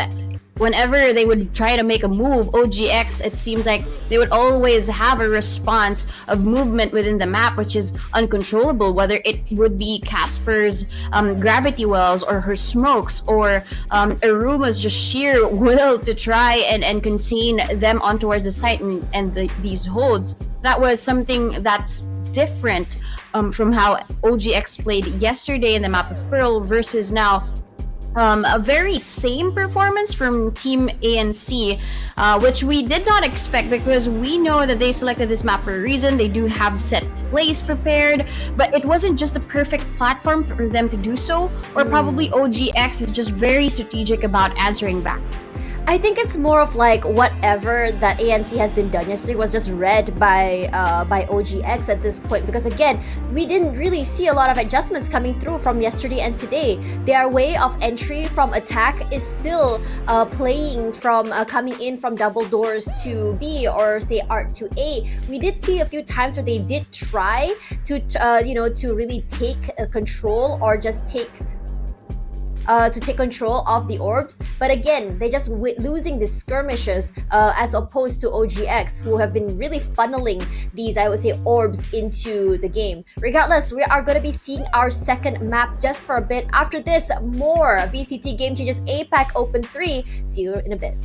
Whenever they would try to make a move, OGX, it seems like they would always have a response of movement within the map, which is uncontrollable, whether it would be Casper's gravity wells or her smokes or Aruma's just sheer will to try and contain them on towards the site and these holds. That was something that's different from how OGX played yesterday in the map of Pearl versus now a very same performance from Team ANC, which we did not expect because we know that they selected this map for a reason. They do have set plays prepared, but it wasn't just the perfect platform for them to do so, or probably OGX is just very strategic about answering back. I think it's more of like whatever that ANC has been done yesterday was just read by OGX at this point, because again, we didn't really see a lot of adjustments coming through from yesterday and today. Their way of entry from attack is still playing from coming in from double doors to B or say art to A. We did see a few times where they did try to to really take control or just take control of the orbs, but again, they just losing the skirmishes as opposed to OGX, who have been really funneling these, I would say, orbs into the game. Regardless, we are going to be seeing our second map just for a bit. After this, more VCT Game Changes APAC Open 3. See you in a bit.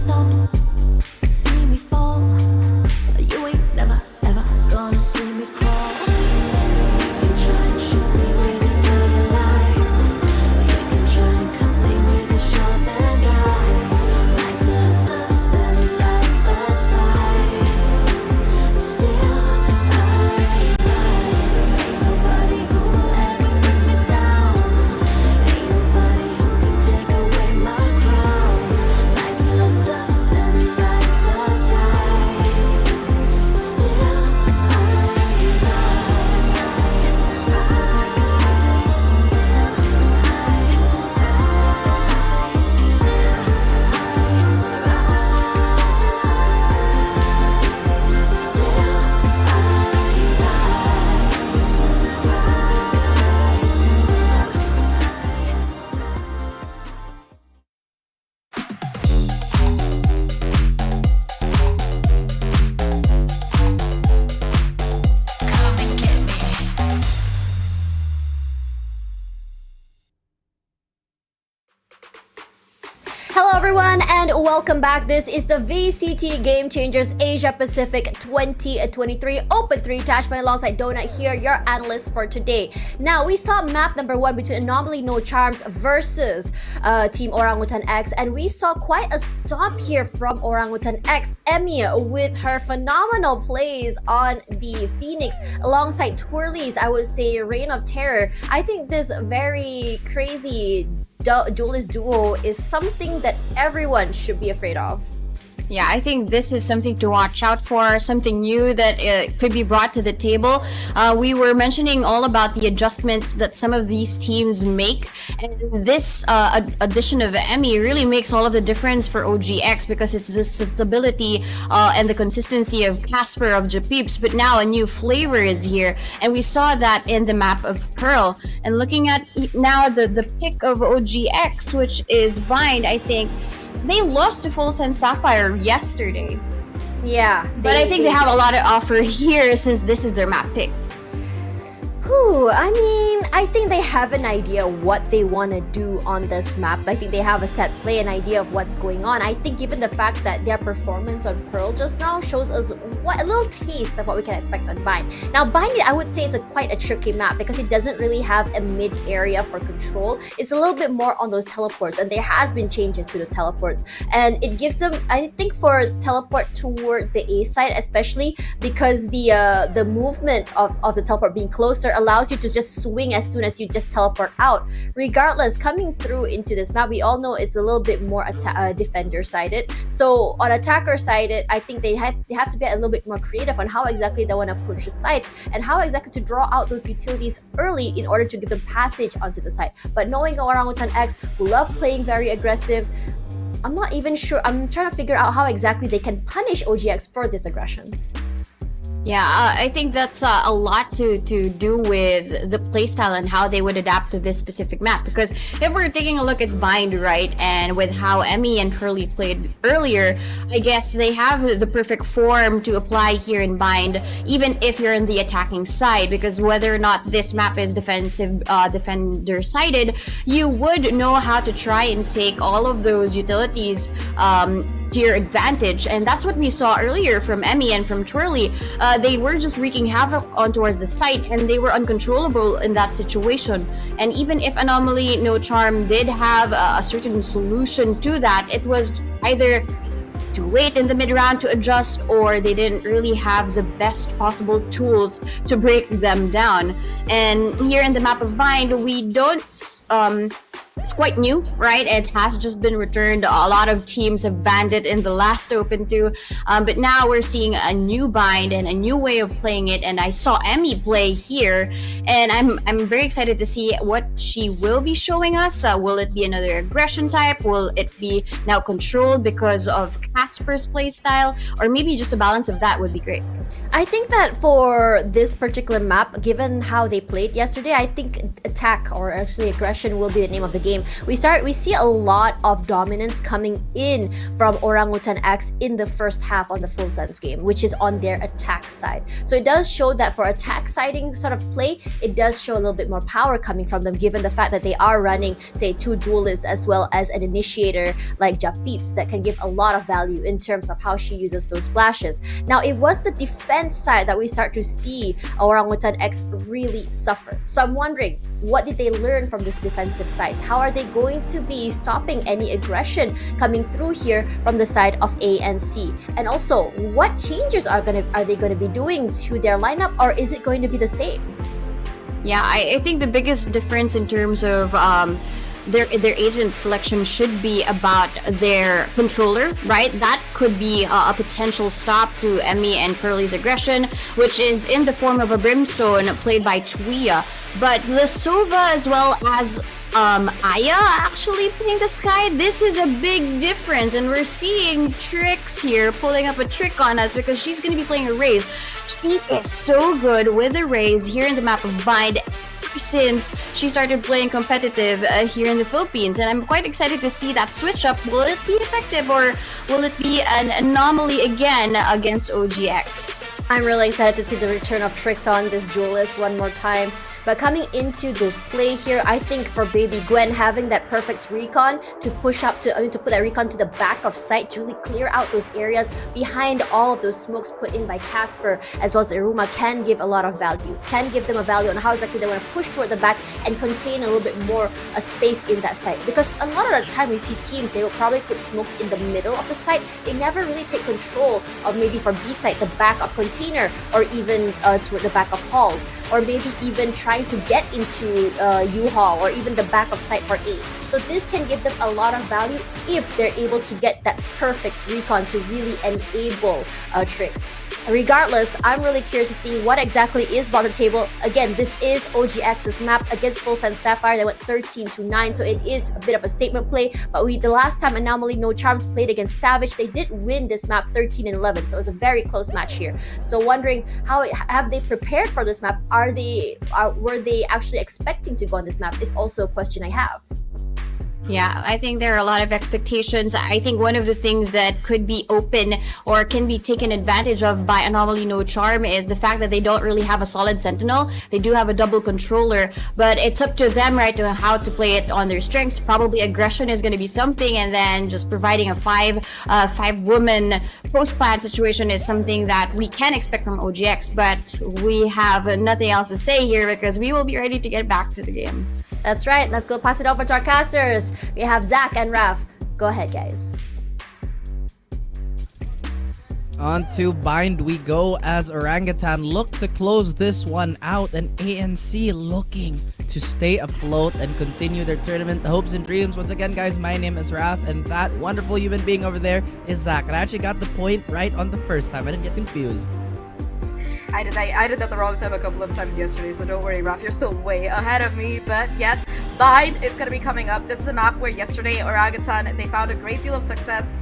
stop to see me fall. You ain't never ever gonna see me crawl. You can try and shoot me with your dirty lies. You can try and cut me with your sharpened eyes. Like the dust and like the tide, still I rise. Ain't nobody who will ever bring me down. Ain't nobody who can take away my crown. Like the dust and like the tide, still Hello everyone and welcome back. This is the VCT Game Changers Asia Pacific 2023 Open 3 Tashman alongside Donut here, your analyst for today. Now, we saw map number 1 between Anomaly No Charms versus Team Orangutan X, and we saw quite a stomp here from Orangutan X. Emmy with her phenomenal plays on the Phoenix alongside Twirly's, I would say, Reign of Terror. I think this very crazy duelist duo is something that everyone should be afraid of. Yeah, I think this is something to watch out for, something new that could be brought to the table. We were mentioning all about the adjustments that some of these teams make, and this addition of Emmy really makes all of the difference for OGX because it's the stability and the consistency of Casper of Japeeps, but now a new flavor is here, and we saw that in the map of Pearl. And looking at now the pick of OGX, which is Bind, I think they lost to Full Send Sapphire yesterday. Yeah, But I think they have a lot to offer here since this is their map pick. I mean, I think they have an idea what they want to do on this map. I think they have a set play, an idea of what's going on. I think given the fact that their performance on Pearl just now shows us a little taste of what we can expect on Bind. Now, Bind, I would say, is quite a tricky map because it doesn't really have a mid area for control. It's a little bit more on those teleports, and there has been changes to the teleports. And it gives them, I think, for teleport toward the A side, especially because the movement of the teleport being closer allows you to just swing as soon as you just teleport out. Regardless, coming through into this map, we all know it's a little bit more defender-sided. So on attacker-sided, I think they have to be a little bit more creative on how exactly they want to push the sites and how exactly to draw out those utilities early in order to give them passage onto the site. But knowing Orangutan X, who love playing very aggressive, I'm not even sure. I'm trying to figure out how exactly they can punish OGX for this aggression. Yeah, I think that's a lot to do with the playstyle and how they would adapt to this specific map. Because if we're taking a look at Bind, right, and with how Emmy and Curly played earlier, I guess they have the perfect form to apply here in Bind, even if you're in the attacking side. Because whether or not this map is defensive, defender-sided, you would know how to try and take all of those utilities to your advantage. And that's what we saw earlier from Emmy and from Twirly. They were just wreaking havoc on towards the site, and they were uncontrollable in that situation. And even if Anomaly No Charm did have a certain solution to that, it was either to wait in the mid round to adjust, or they didn't really have the best possible tools to break them down. And here in the map of Bind, we don't it's quite new, right? It has just been returned. A lot of teams have banned it in the last Open 2, but now we're seeing a new Bind and a new way of playing it. And I saw Emmy play here, and I'm very excited to see what she will be showing us. Will it be another aggression type? Will it be now controlled because of Casper's playstyle? Or maybe just a balance of that would be great. I think that for this particular map, given how they played yesterday, I think attack, or actually aggression, will be the name of the game. game, we see a lot of dominance coming in from Orangutan X in the first half on the Full Sense game, which is on their attack side. So it does show that for attack siding sort of play, it does show a little bit more power coming from them, given the fact that they are running, say, 2 duelists as well as an initiator like Japeeps that can give a lot of value in terms of how she uses those flashes. Now, it was the defense side that we start to see Orangutan X really suffer. So I'm wondering, what did they learn from this defensive side? How are they going to be stopping any aggression coming through here from the side of A and C? And also, what changes are they going to be doing to their lineup, or is it going to be the same? Yeah, I think the biggest difference in terms of their agent selection should be about their controller, right? That could be a potential stop to Emmy and Curly's aggression, which is in the form of a Brimstone played by Tuia. But the Sova as well as Aya actually playing the Sky, this is a big difference, and we're seeing Trix here pulling up a trick on us because she's going to be playing a Raze. She is so good with the Raze here in the map of Bind since she started playing competitive here in the Philippines, and I'm quite excited to see that switch up. Will it be effective, or will it be an anomaly again against OGX? I'm really excited to see the return of Trix on this duelist one more time. But coming into this play here, I think for Baby Gwen, having that perfect recon to push up to, to put that recon to the back of site to really clear out those areas behind all of those smokes put in by Casper as well as Iruma can give a lot of value. Can give them a value on how exactly they want to push toward the back and contain a little bit more space in that site. Because a lot of the time we see teams, they will probably put smokes in the middle of the site. They never really take control of maybe for B site, the back of container, or even toward the back of halls, or maybe even trying to get into U-Haul or even the back of site for A. So this can give them a lot of value if they're able to get that perfect recon to really enable Trix. Regardless, I'm really curious to see what exactly is brought to the table. Again, this is OGX's map against Full Sense Sapphire. They went 13-9, so it is a bit of a statement play. But the last time Anomaly No Charms played against Savage, they did win this map 13-11, so it was a very close match here. So wondering, how have they prepared for this map? Were they actually expecting to go on this map is also a question I have. Yeah, I think there are a lot of expectations. I think one of the things that could be open or can be taken advantage of by Anomaly No Charm is the fact that they don't really have a solid sentinel. They do have a double controller, but it's up to them, right, to how to play it on their strengths. Probably aggression is going to be something, and then just providing a five woman post plant situation is something that we can expect from OGX. But we have nothing else to say here because we will be ready to get back to the game. That's right. Let's go pass it over to our casters. We have Zach and Raf. Go ahead, guys. On to Bind we go as Orangutan look to close this one out, and ANC looking to stay afloat and continue their tournament hopes and dreams. Once again, guys, my name is Raf, and that wonderful human being over there is Zach. And I actually got the point right on the first time. I didn't get confused. I did that the wrong time a couple of times yesterday, so don't worry, Raf, you're still way ahead of me. But yes, Bind, it's gonna be coming up. This is a map where yesterday Orangutan, they found a great deal of success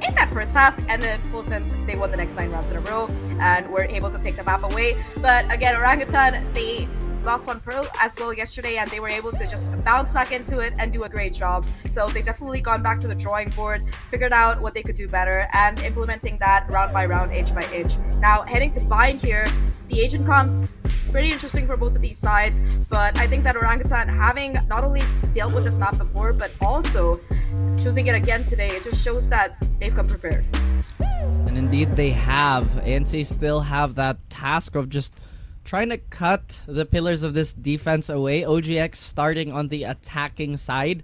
in that first half, and then Full Sense, they won the next 9 rounds in a row and were able to take the map away. But again, Orangutan, they lost on Pro as well yesterday, and they were able to just bounce back into it and do a great job. So they've definitely gone back to the drawing board, figured out what they could do better, and implementing that round by round, inch by inch. Now heading to Bind here, the agent comps, pretty interesting for both of these sides, but I think that Orangutan, having not only dealt with this map before, but also choosing it again today, it just shows that they've come prepared. And indeed they have. ANC still have that task of just trying to cut the pillars of this defense away. OGX starting on the attacking side.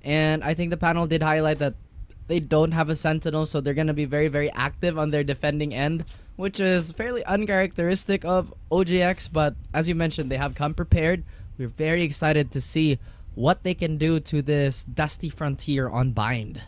And I think the panel did highlight that they don't have a sentinel, so they're going to be very, very active on their defending end, which is fairly uncharacteristic of OGX. But as you mentioned, they have come prepared. We're very excited to see what they can do to this dusty frontier on Bind.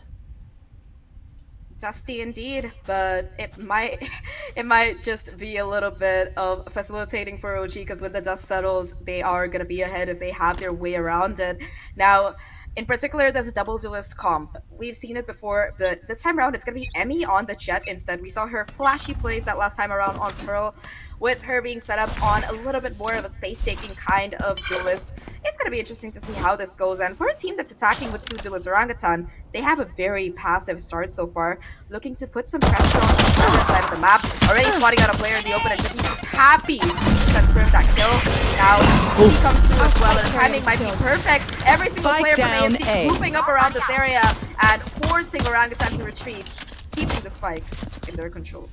Dusty indeed, but it might just be a little bit of facilitating for OG, because when the dust settles, they are going to be ahead if they have their way around it. Now, In particular, there's a double duelist comp. We've seen it before, but this time around it's gonna be Emmy on the Jet instead. We saw her flashy plays that last time around on Pearl, with her being set up on a little bit more of a space-taking kind of duelist. It's gonna be interesting to see how this goes. And for a team that's attacking with 2 duelists Orangutan, they have a very passive start so far, looking to put some pressure on the other side of the map. Already spotting out a player in the open, and Japanese is happy to confirm that kill. Now he comes through as well, and the timing might be perfect. Every single Spike player from down ANC A. looping up around this area and forcing Orangutan to retreat, keeping the spike in their control.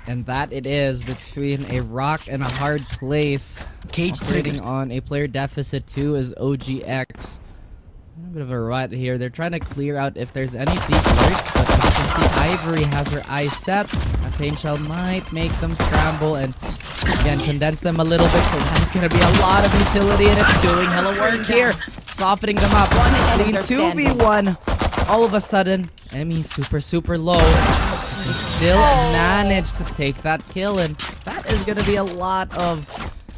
And that it is between a rock and a hard place. Operating on a player deficit too is OGX. A bit of a rut here. They're trying to clear out if there's any deep lurks, but as you can see, Ivory has her eyes set. A pain shell might make them scramble and again condense them a little bit, so that's gonna be a lot of utility, and it's doing hella work here. Softening them up. Lean 2v1. All of a sudden, Emmy's super low. He still managed to take that kill, and that is gonna be a lot of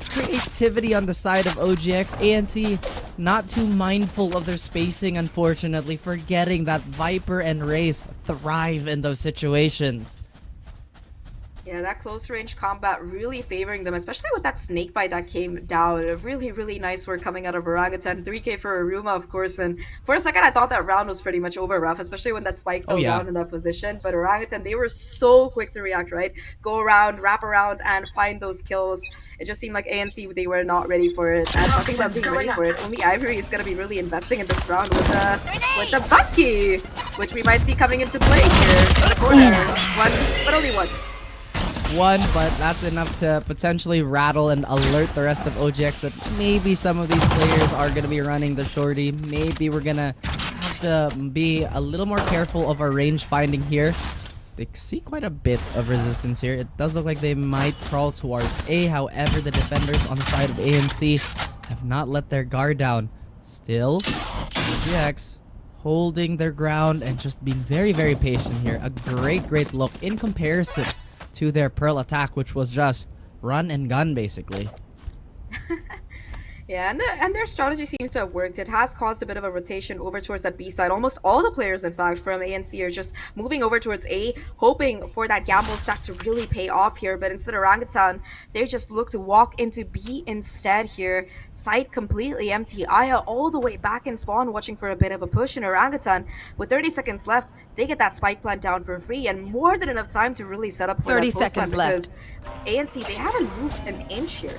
creativity on the side of OGX. ANC not too mindful of their spacing, unfortunately, forgetting that Viper and Raze thrive in those situations. Yeah, that close range combat really favoring them, especially with that snake bite that came down. Really nice work coming out of Orangutan. 3k for Aruma, of course, and for a second I thought that round was pretty much over, Ruff, especially when that spike fell down in that position. But Orangutan, they were so quick to react, right? Go around, wrap around, and find those kills. It just seemed like ANC, they were not ready for it. And talking about being ready for it, only Ivory is going to be really investing in this round with the Bucky, which we might see coming into play here in the corner. One, but only one. But that's enough to potentially rattle and alert the rest of OGX that maybe some of these players are going to be running the shorty. Maybe we're going to have to be a little more careful of our range finding here. They see quite a bit of resistance here. It does look like they might crawl towards A. However, the defenders on the side of ANC have not let their guard down. Still, OGX holding their ground and just being very patient here. A great look in comparison to their Pearl attack, which was just run and gun, basically. Yeah, and their strategy seems to have worked. It has caused a bit of a rotation over towards that B side. Almost all the players, in fact, from ANC are just moving over towards A, hoping for that gamble stack to really pay off here. But instead, Orangutan, they just look to walk into B instead here. Site completely empty. Aya all the way back in spawn, watching for a bit of a push. And Orangutan, with 30 seconds left, they get that spike plant down for free and more than enough time to really set up for 30 that post plant, seconds left. because ANC, they haven't moved an inch here.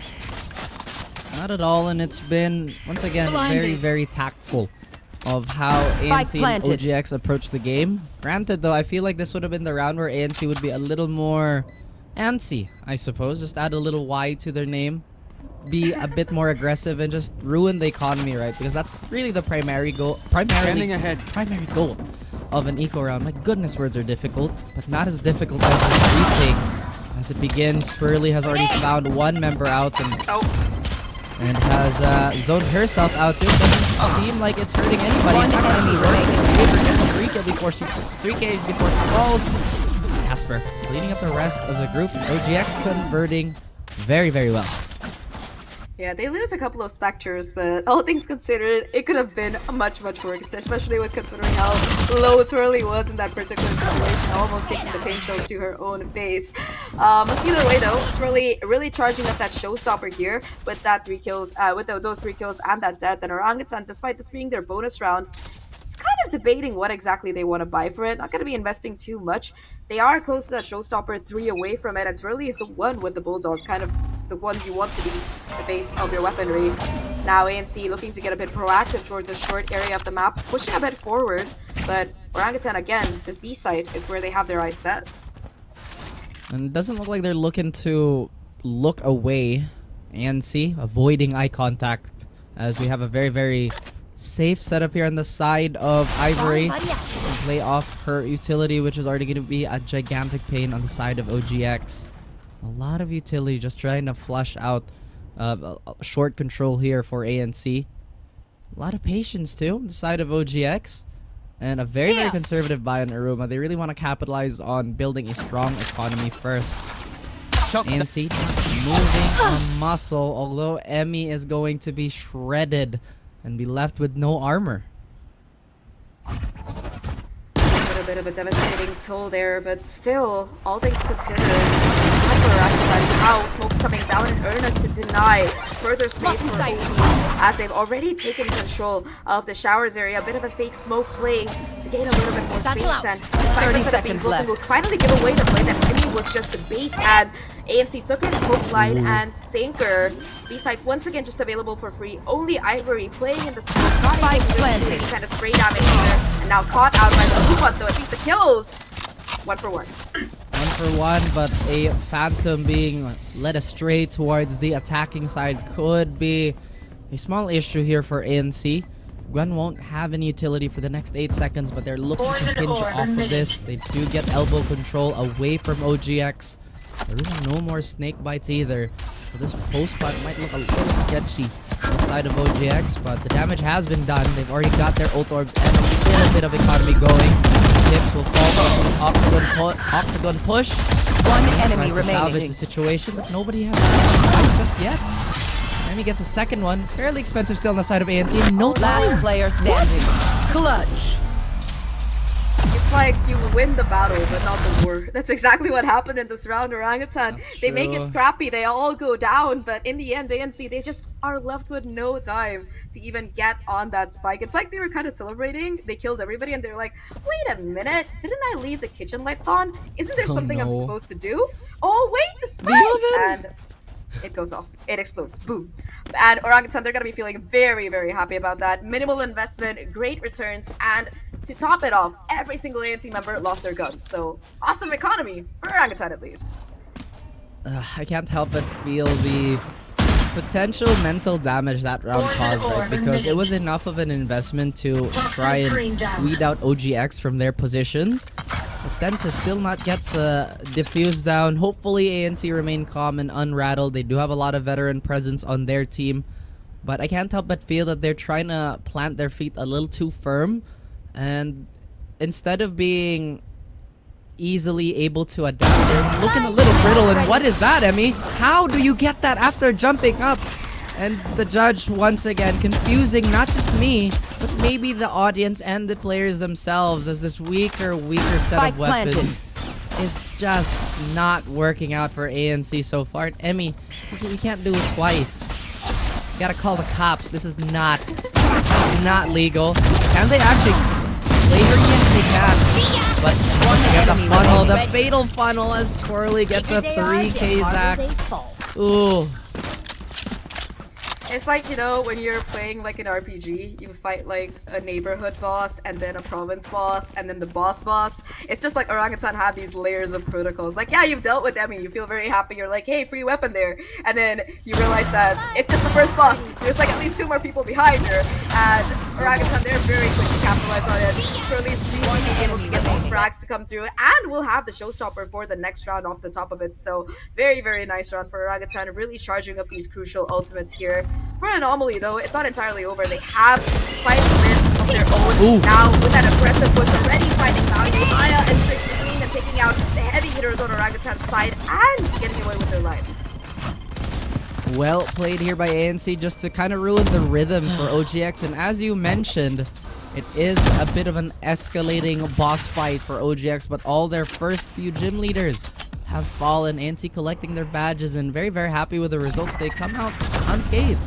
Not at all, and it's been, once again, very tactful of how Spike ANC planted. and OGX approach the game. Granted, though, I feel like this would have been the round where ANC would be a little more antsy, I suppose. Just add a little Y to their name. Be a bit more aggressive and just ruin the economy, right? Because that's really the primary goal of an eco round. My goodness, words are difficult, but not as difficult as this retake. As it begins, Swirly has already found one member out and has zoned herself out too. Doesn't seem like it's hurting anybody. In fact, Emmy works in favor, gets a 3K before she falls. Casper cleaning up the rest of the group. OGX converting very well. Yeah, they lose a couple of Spectres, but all things considered, it could have been much worse, especially with considering how low Twirly was in that particular situation, almost taking the paint shells to her own face. Either way though, Twirly really charging up that showstopper here with that 3 kills, those 3 kills and that death. And Orangutan, despite this being their bonus round, it's kind of debating what exactly they want to buy for it. Not going to be investing too much. They are close to that showstopper, 3 away from it, and Twirly is the one with the Bulldog, kind of the one you want to be the face of your weaponry. Now ANC looking to get a bit proactive towards a short area of the map, pushing a bit forward, but Orangutan again, this B site is where they have their eyes set. And it doesn't look like they're looking to look away. ANC avoiding eye contact as we have a very safe setup here on the side of Ivory. Play off her utility, which is already going to be a gigantic pain on the side of OGX. A lot of utility just trying to flush out short control here for ANC. A lot of patience too on the side of OGX. And a very conservative buy on Aruma. They really want to capitalize on building a strong economy first. ANC moving a muscle, although Emmy is going to be shredded and be left with no armor. A little bit of a devastating toll there, but still, all things considered, now smoke's coming down in earnest to deny further space for OG as they've already taken control of the showers area. A bit of a fake smoke play to gain a little bit more space, and the cypher setup being broken will finally give away the play that Emmy was just the bait, and ANC took it, hook, line, and sinker. B-side once again just available for free. Only Ivory playing in the smoke, not able to really do any kind of spray damage either, and now caught out by the Orangutan, though at least the kills. 1 for 1. 1 for 1, but a Phantom being led astray towards the attacking side could be a small issue here for ANC. Gwen won't have any utility for the next 8 seconds, but they're looking to pinch off of this. They do get elbow control away from OGX. There is no more snake bites either. So this post spot might look a little sketchy on the side of OGX, but the damage has been done. They've already got their ult orbs and a little bit of economy going. Tips will fall into this octagon push. One enemy Tries to salvage remaining. the situation, but nobody has fight just yet. And he gets a second one. Fairly expensive still on the side of ANC. No time. Last player standing. Clutch. It's like you win the battle, but not the war. That's exactly what happened in this round, Orangutan. They make it true. scrappy, they all go down, but in the end, ANC, they just are left with no time to even get on that spike. It's like they were kind of celebrating. They killed everybody, and they're like, wait a minute, didn't I leave the kitchen lights on? Isn't there something I'm no. supposed to do? Oh, wait, the spike! And it goes off. It explodes. Boom. And Orangutan, they're going to be feeling very, very happy about that. Minimal investment, great returns, and to top it off, every single ANC member lost their gun. So, awesome economy, for Orangutan at least. I can't help but feel the potential mental damage that round caused, right? Because it was enough of an investment to try and weed out OGX from their positions. But then to still not get the diffuse down, hopefully ANC remain calm and unrattled. They do have a lot of veteran presence on their team. But I can't help but feel that they're trying to plant their feet a little too firm. And instead of being easily able to adapt, they're looking a little brittle. And what is that, Emmy? How do you get that after jumping up? And the judge, once again, confusing not just me, but maybe the audience and the players themselves, as this weaker set Spike of weapons is just not working out for ANC so far. Emmy, we can't do it twice. You gotta call the cops. This is not legal. Can they actually slay her? Yes, they can. But once again, the funnel, the fatal funnel, as Twirly gets a 3k Zac. Ooh. It's like, you know, when you're playing like an RPG, you fight like a neighborhood boss and then a province boss and then the boss. It's just like Orangutan have these layers of protocols. Like, yeah, you've dealt with Emmy, you feel very happy, you're like, hey, free weapon there. And then you realize that it's just the first boss. There's like at least 2 more people behind her. And Orangutan, they're very quick to capitalize on it. Surely really being able to get those frags to come through. And we'll have the showstopper for the next round off the top of it. So very, very nice round for Orangutan, really charging up these crucial ultimates here. For Anomaly, though, it's not entirely over. They have quite a bit of their own. Ooh. Now, with that aggressive push already finding value, Maya and Trix between them, taking out the heavy hitters on Orangutan's side and getting away with their lives. Well played here by ANC, just to kind of ruin the rhythm for OGX. And as you mentioned, it is a bit of an escalating boss fight for OGX, but all their first few gym leaders have fallen. ANC collecting their badges and very, very happy with the results. They come out unscathed.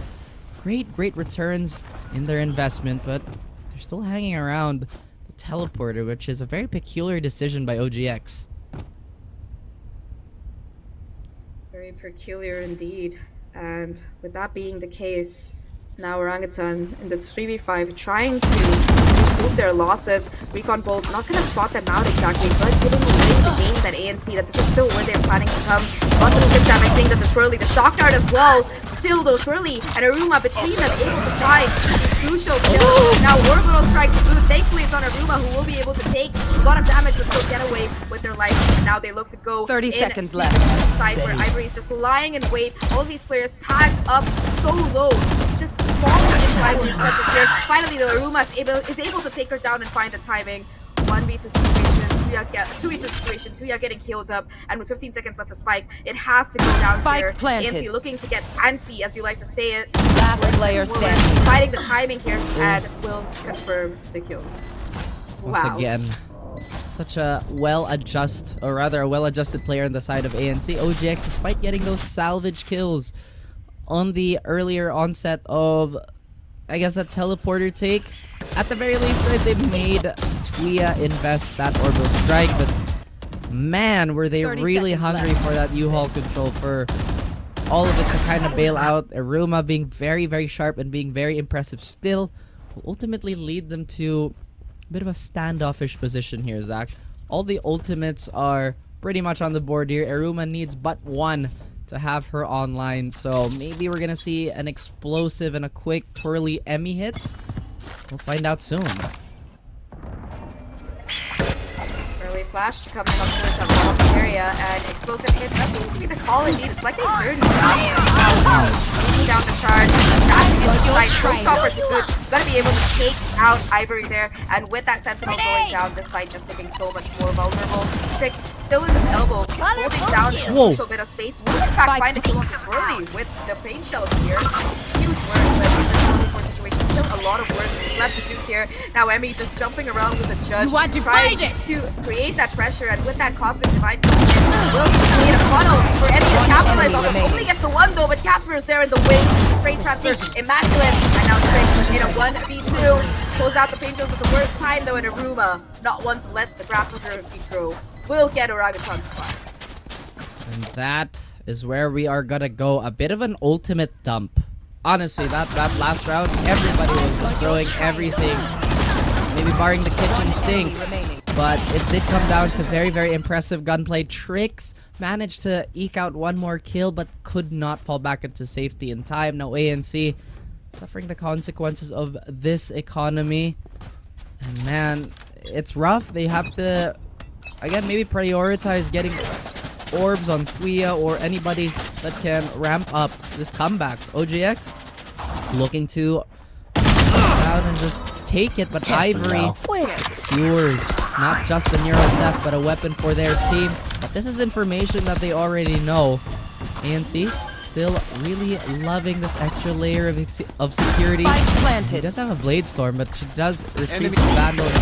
Great returns in their investment, but they're still hanging around the teleporter, which is a very peculiar decision by OGX. Very peculiar indeed. And with that being the case, now Orangutan in the 3v5 trying to recoup their losses. Recon Bolt not going to spot them out exactly, but giving away the game that ANC, that this is still where they're planning to come. Lots of chip damage being done to Twirly, the shock dart as well. Still though, Twirly and Aruma between them able to find these crucial kills. Now Orbital strike to boot. Thankfully it's on Aruma, who will be able to take a lot of damage but still get away with their life. And now they look to go 30 in seconds to left. the side where Ivory is just lying in wait. All of these players tagged up so low, just falling into Ivory's clutches here. Finally, though, Aruma is able to take her down and find the timing. 1v2 situation, 2v2 situation, Tuya getting healed up, and with 15 seconds left to spike, it has to go down Spike here. planted. ANC looking to get antsy, as you like to say it. Last player We're standing. fighting the timing here, and will confirm the kills. Once Wow. again, such a well-adjusted player on the side of ANC. OGX, despite getting those salvage kills on the earlier onset of, I guess, that teleporter take, at the very least, right, they made Tuya invest that orbital strike, but man, were they 30 really seconds hungry left. for that U-Haul control, for all of it to kind of bail out. Aruma being very, very sharp and being very impressive still will ultimately lead them to a bit of a standoffish position here, Zach. All the ultimates are pretty much on the board here. Aruma needs but one to have her online, so maybe we're gonna see an explosive and a quick twirly Emmy hit. We'll find out soon. Early flash to coming up towards that long area, and explosive hit does seem to be the call indeed. It's like they heard me. Taking down the charge, dashing into the site, showstopper to good. Gonna be able to take out Ivory there, and with that sentinel going down, this site just looking so much more vulnerable. Trix still in his elbow, holding down a Whoa. crucial bit of space. Will in fact find a kill onto Twirly with the pain shells here. Huge work, but in the 24 situation, still a lot of work left to do here. Now Emmy just jumping around with the judge, You want to trying find it? to create that pressure, and with that cosmic divide coming in, will create a funnel for Emmy to capitalize on. remaining. Only gets the one though, but Casper is there in the wings. Spray transfer, immaculate, and now Trix in a 1v2 pulls out the pain shells at the worst time though, in Aruma, not one to let the grass under her feet grow, will get Orangutan to fire. And that is where we are gonna go. A bit of an ultimate dump. Honestly, that last round, everybody was just throwing everything. Maybe barring the kitchen sink. But it did come down to very, very impressive gunplay. Trix managed to eke out one more kill, but could not fall back into safety in time. Now ANC suffering the consequences of this economy. And man, it's rough. They have to, again, maybe prioritize getting orbs on Tuya or anybody that can ramp up this comeback. OGX looking to out and just take it, but Ivory secures not just the neural theft, but a weapon for their team. But this is information that they already know. ANC still really loving this extra layer of security. Spike She planted. does have a Blade Storm, but she does retrieve the Vandal. She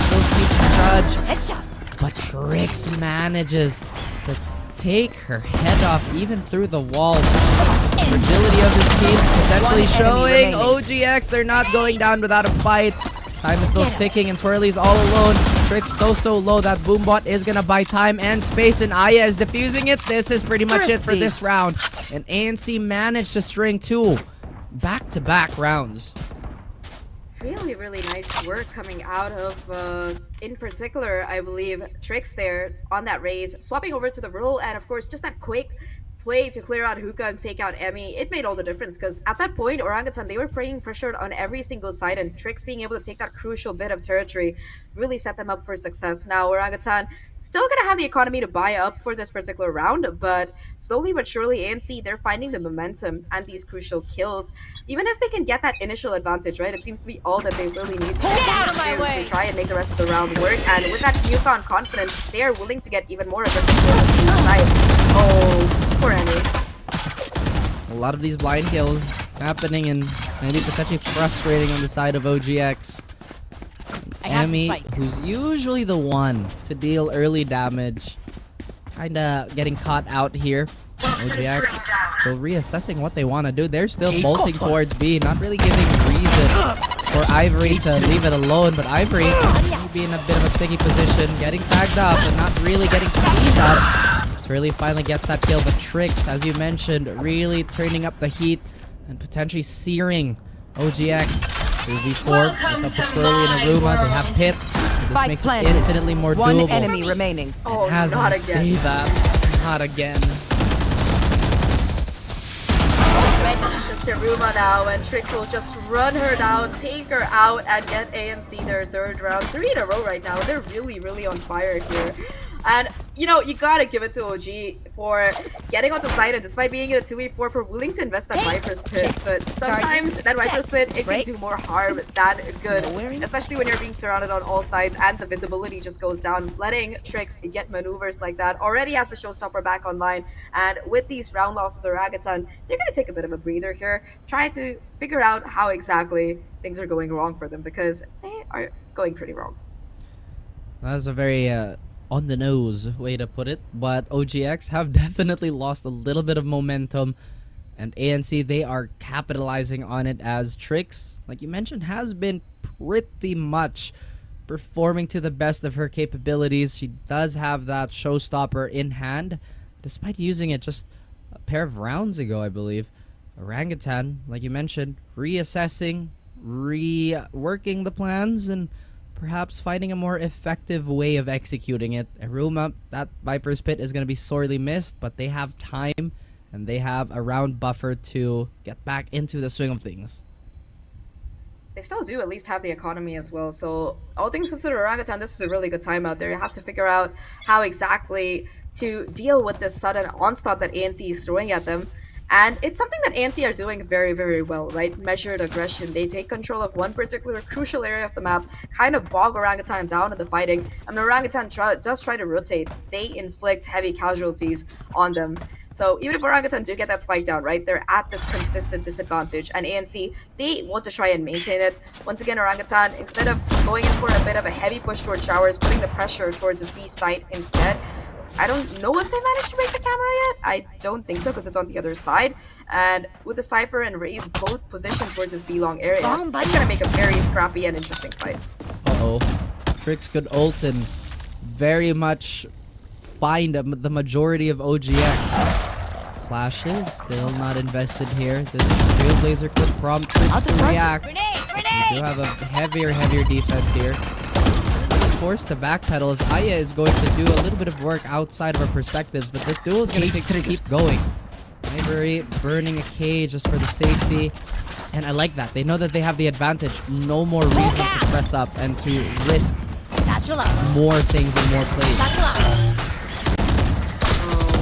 still keeps the judge. Headshot. But Trix manages to take her head off even through the wall. Fragility of this team potentially One enemy showing. remaining. OGX, they're not going down without a fight. Time is still ticking and Twirly's all alone. Trix so low that Boombot is gonna buy time and space, and Aya is defusing it. This is pretty much it for Thrifty. this round. And ANC managed to string two back-to-back rounds. Really, really nice work coming out of, in particular, I believe, Trix there on that raise, swapping over to the roll, and of course, just that quick play to clear out Hookah and take out Emmy. It made all the difference, because at that point, Orangutan, they were being pressured on every single side, and Trix being able to take that crucial bit of territory really set them up for success. Now, Orangutan still gonna have the economy to buy up for this particular round, but slowly but surely, ANC, they're finding the momentum and these crucial kills. Even if they can get that initial advantage, right? It seems to be all that they really need to do to try and make the rest of the round work. And with that newfound confidence, they are willing to get even more aggressive kills inside. Oh, poor Emmy. A lot of these blind kills happening and maybe potentially frustrating on the side of OGX. I have the Emmy, spike. who's usually the one to deal early damage, kinda getting caught out here. OGX still reassessing what they want to do. They're still bolting towards B, not really giving reason for Ivory to leave it alone, but Ivory may be in a bit of a sticky position, getting tagged up and not really getting cleaned up. Really finally gets that kill, but Trix, as you mentioned, really turning up the heat and potentially searing OGX. 2v4, it's up to Twirly and Aruma. They have Pit. This Spike makes it planted. infinitely more One doable. enemy remaining. Oh, As not I again. say that, not again. Just Aruma now, and Trix will just run her down, take her out, and get ANC their third round. 3 in a row right now. They're really, really on fire here. And, you know, you gotta give it to OG for getting onto side, and despite being in a 2v4, for willing to invest that Viper's Pit. But sometimes that Viper's Pit, it can do more harm than good, especially when you're being surrounded on all sides and the visibility just goes down. Letting Tricks get maneuvers like that already has the showstopper back online, and with these round losses, Orangutan, they're gonna take a bit of a breather here, try to figure out how exactly things are going wrong for them, because they are going pretty wrong. That's a very on the nose way to put it, but OGX have definitely lost a little bit of momentum, and ANC, they are capitalizing on it as Trix, like you mentioned, has been pretty much performing to the best of her capabilities. She does have that showstopper in hand, despite using it just a pair of rounds ago, I believe. Orangutan, like you mentioned, reassessing, reworking the plans, and perhaps finding a more effective way of executing it. Aruma, that Viper's Pit is going to be sorely missed, but they have time and they have a round buffer to get back into the swing of things. They still do at least have the economy as well. So all things considered, Orangutan, this is a really good time out there. You have to figure out how exactly to deal with this sudden onslaught that ANC is throwing at them. And it's something that ANC are doing very, very well, right? Measured aggression. They take control of one particular crucial area of the map, kind of bog Orangutan down in the fighting. I mean, Orangutan does try to rotate. They inflict heavy casualties on them. So even if Orangutan do get that spike down, right, they're at this consistent disadvantage. And ANC, they want to try and maintain it. Once again, Orangutan, instead of going in for a bit of a heavy push towards Showers, putting the pressure towards his B site instead. I don't know if they managed to break the camera yet. I don't think so, because it's on the other side. And with the Cypher and Raze both positioned towards this B-long area, it's going to make a very scrappy and interesting fight. Uh-oh. Trix could ult and very much find the majority of OGX. Flashes, still not invested here. This Trailblazer could prompt Trix to react. We do have a heavier defense here. Forced to backpedal as Aya is going to do a little bit of work outside of her perspectives, but this duel is going to keep going. Ivory burning a cage just for the safety, and I like that. They know that they have the advantage. No more reason to press up and to risk more things and more plays.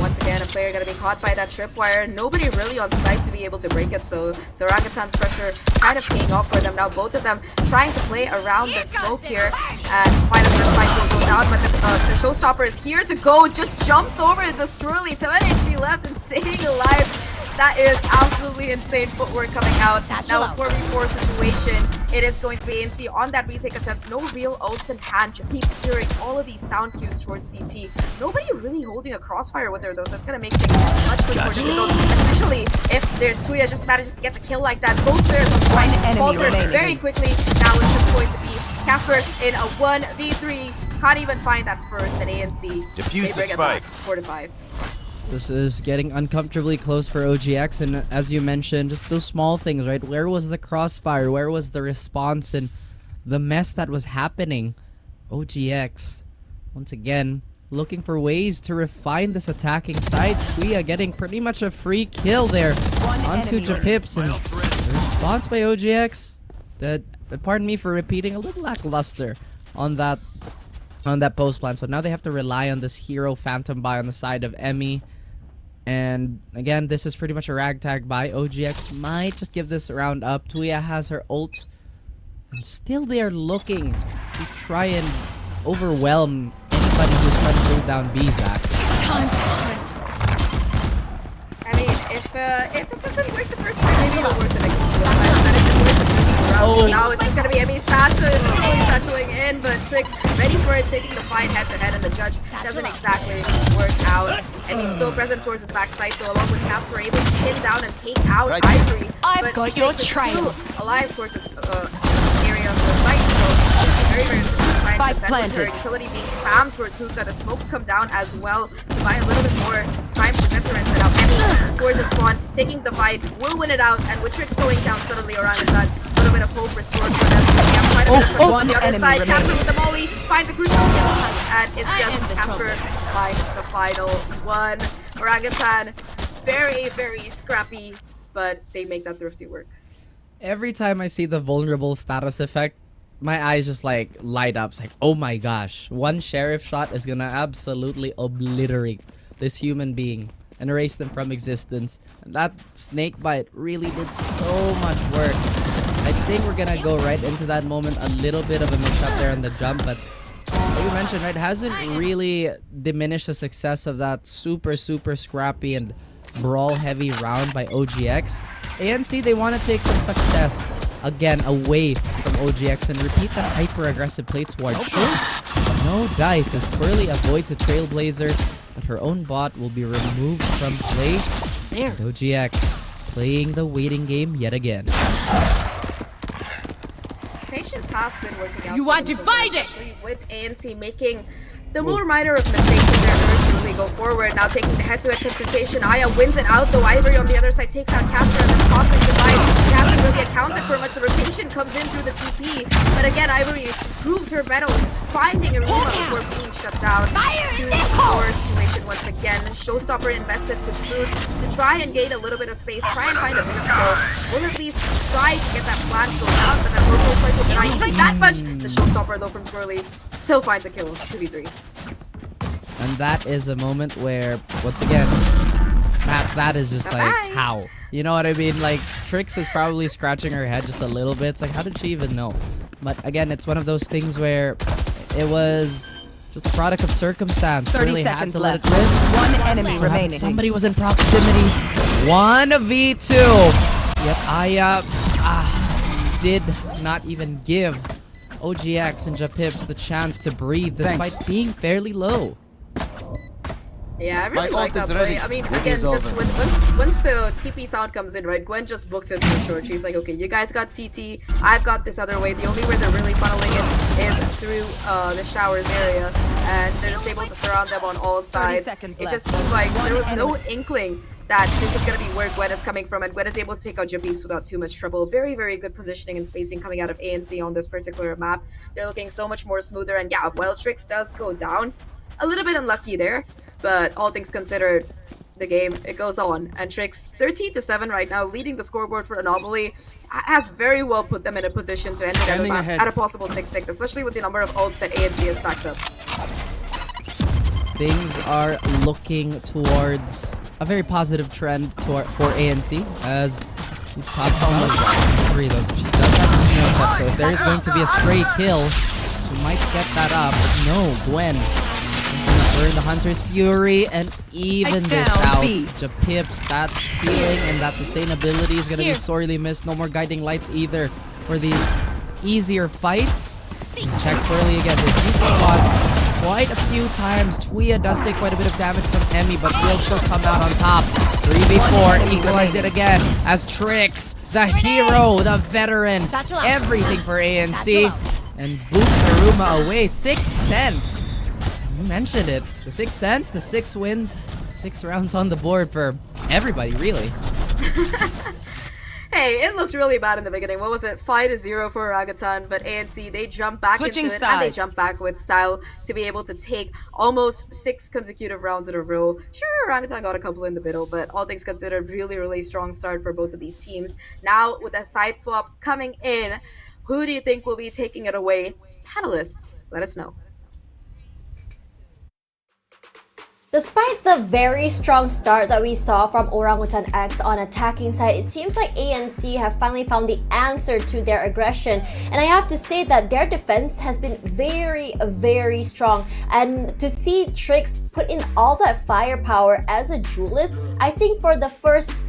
Once again, a player gonna be caught by that tripwire. Nobody really on site to be able to break it, so Orangutan's pressure kind of paying off for them. Now both of them trying to play around the smoke here, and finally the spike will go down, but the showstopper is here to go, just jumps over it, just thoroughly 10 HP left and staying alive. That is absolutely insane footwork coming out. Now a 4v4 situation. It is going to be ANC on that retake attempt. No real ults in hand. Keeps hearing all of these sound cues towards CT. Nobody really holding a crossfire with her though, so it's going to make things much more difficult. Especially if Tuya just manages to get the kill like that. Both players on site falter very quickly. Now it's just going to be Casper in a 1v3. Can't even find that first, and ANC. Defuse the spike. 4-5. This is getting uncomfortably close for OGX, and as you mentioned, just those small things, right? Where was the crossfire? Where was the response and the mess that was happening? OGX, once again, looking for ways to refine this attacking side. Tuya getting pretty much a free kill there onto Japips, and the response by OGX, that, pardon me for repeating, a little lackluster on that post plan. So now they have to rely on this hero phantom buy on the side of Emmy. And again, this is pretty much a ragtag buy. OGX might just give this round up. Tuya has her ult, and still they are looking to try and overwhelm anybody who's trying to bring down B-Zac. I mean, if it doesn't work the first time, maybe it'll work the next time. But it didn't work the first round, so now it's just gonna be Emmy satchling in, but Trix ready for it, taking the fight head to head, and the judge doesn't exactly work out. Emmy's still present towards his backside though, along with Casper, able to pin down and take out Ivory. I've got your trail. Alive towards this area of the site, so it's very, very difficult to try and contend with her. Utility being spammed towards Hookah. The smokes come down as well to buy a little bit more time for veterans. And now Emmy towards the spawn, taking the fight, will win it out, and with Trix going down, suddenly Orangutan, a little bit of hope restored for them. They have quite a bit of control on the other side. Casper with the molly finds a crucial kill, and it's just Casper by the final one. Orangutan, very, very scrappy, but they make that thrifty work. Every time I see the vulnerable status effect, my eyes just like light up. It's like, oh my gosh, one sheriff shot is gonna absolutely obliterate this human being and erase them from existence. And that snake bite really did so much work. I think we're gonna go right into that moment. A little bit of a mix-up there on the jump, but like you mentioned, right, hasn't really diminished the success of that super scrappy and brawl heavy round by OGX. ANC, they want to take some success again away from OGX and repeat that hyper aggressive play towards no dice as Twirly avoids a Trailblazer, but her own bot will be removed from play. There. OGX playing the waiting game yet again. Patience has been working out. You for are themselves, divided! especially with ANC making the more minor of mistakes in their urge to really go forward. Now taking the head-to-head confrontation. Aya wins it out though. Ivory on the other side takes out Casper and this cosmic divide. He hasn't really accounted for much. The rotation comes in through the TP. But again, Ivory proves her mettle, finding a Ruma before being shut down. 2-4 situation once again. Showstopper invested to boot to try and gain a little bit of space, try and find a bit of kill. Will at least try to get that plant go down, but that Orbital Strike will deny even that much. The Showstopper though from Twirly still finds a kill. 2v3. And that is a moment where, once again, that is just like, how? You know what I mean? Like, Trix is probably scratching her head just a little bit. It's like, how did she even know? But again, it's one of those things where it was just a product of circumstance. 30 Really seconds had to left. let it live. One enemy So remaining. somebody was in proximity. 1v2. Yet Aya did not even give OGX and Japips the chance to breathe despite being fairly low. Yeah, I really My like ult that is ready. play. I mean, It again, is just over. once the TP sound comes in, right, Gwen just books it too short. She's like, okay, you guys got CT, I've got this other way. The only way they're really funneling it is through the showers area, and they're just able to surround them on all sides. seconds It just left. seemed like there was no inkling that this is going to be where Gwen is coming from, and Gwen is able to take out Jabeeps without too much trouble. Very, very good positioning and spacing coming out of ANC on this particular map. They're looking so much more smoother, and yeah, while Trix does go down, a little bit unlucky there, but all things considered, the game, it goes on. And Trix, 13-7 right now, leading the scoreboard for Anomaly, has very well put them in a position to end it Standing ahead. at a possible 6-6, especially with the number of ults that ANC has stacked up. Things are looking towards a very positive trend for ANC as we talked about three though. She does have the snow step, so if there is going to be a stray kill, she might get that up. But no, Gwen is gonna burn the Hunter's Fury and even this out. Japips, that healing and that sustainability is gonna be sorely missed. No more guiding lights either for the easier fights. Check Twirly again. He's spot quite a few times. Tuya does take quite a bit of damage from Emmy, but will still come out on top. 3v4, equalize it again as Trix, the hero, the veteran, everything for ANC, and boots Haruma away. 6 cents. You mentioned it. The 6 cents, the 6 wins, 6 rounds on the board for everybody, really. Hey, it looked really bad in the beginning. What was it? 5-0 for Orangutan, but ANC, they jump back Switching into it, and they sides. jump back with style to be able to take almost 6 consecutive rounds in a row. Sure, Orangutan got a couple in the middle, but all things considered, really, really strong start for both of these teams. Now, with a side swap coming in, who do you think will be taking it away? Panelists, let us know. Despite the very strong start that we saw from Orangutan X on attacking side, it seems like ANC have finally found the answer to their aggression. And I have to say that their defense has been very, very strong. And to see Trix put in all that firepower as a duelist, I think for the first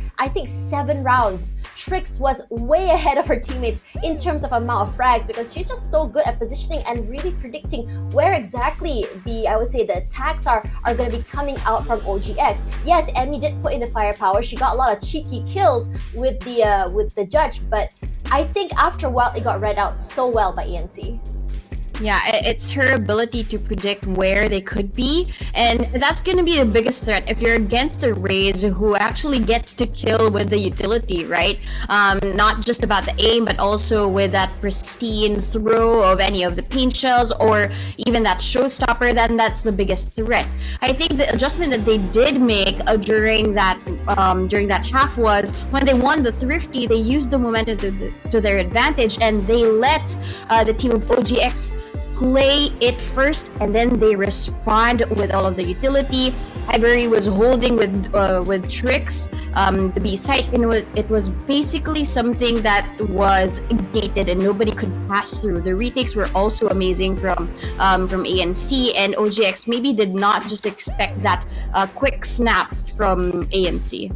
7 rounds, Trix was way ahead of her teammates in terms of amount of frags because she's just so good at positioning and really predicting where exactly the attacks are going to be coming out from OGX. Yes, Emmy did put in the firepower. She got a lot of cheeky kills with the judge, but I think after a while it got read out so well by ANC. Yeah, it's her ability to predict where they could be, and that's gonna be the biggest threat if you're against a Raze who actually gets to kill with the utility, right? Not just about the aim, but also with that pristine throw of any of the paint shells or even that showstopper. Then that's the biggest threat. I think the adjustment that they did make during that half was when they won the Thrifty, they used the momentum to their advantage, and they let the team of OGX play it first, and then they respond with all of the utility. Ivory was holding with tricks the B site, and it was basically something that was gated and nobody could pass through. The retakes were also amazing from ANC, and OGX maybe did not just expect that quick snap from ANC.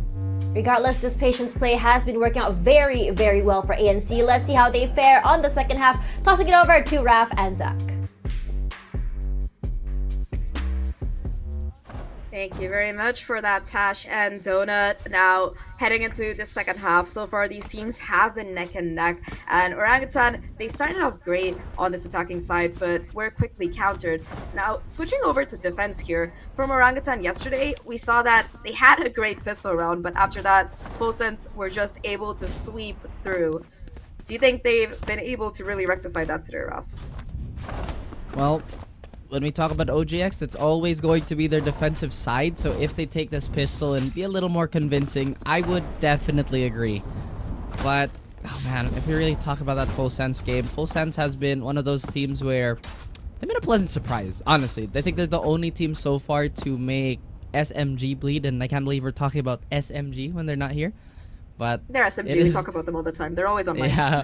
Regardless, this patience play has been working out very, very well for ANC. Let's see how they fare on the second half. Tossing it over to Raf and Zach. Thank you very much for that, Tash and Donut. Now, heading into the second half, so far these teams have been neck and neck. And Orangutan, they started off great on this attacking side, but were quickly countered. Now, switching over to defense here, from Orangutan yesterday, we saw that they had a great pistol round, but after that, Full Sense were just able to sweep through. Do you think they've been able to really rectify that today, Raf? Well, when we talk about OGX, it's always going to be their defensive side. So if they take this pistol and be a little more convincing, I would definitely agree. But, oh man, if we really talk about that Full Sense game, Full Sense has been one of those teams where they've been a pleasant surprise, honestly. I think they're the only team so far to make SMG bleed, and I can't believe we're talking about SMG when they're not here. But they're SMG, we talk about them all the time. They're always on my yeah.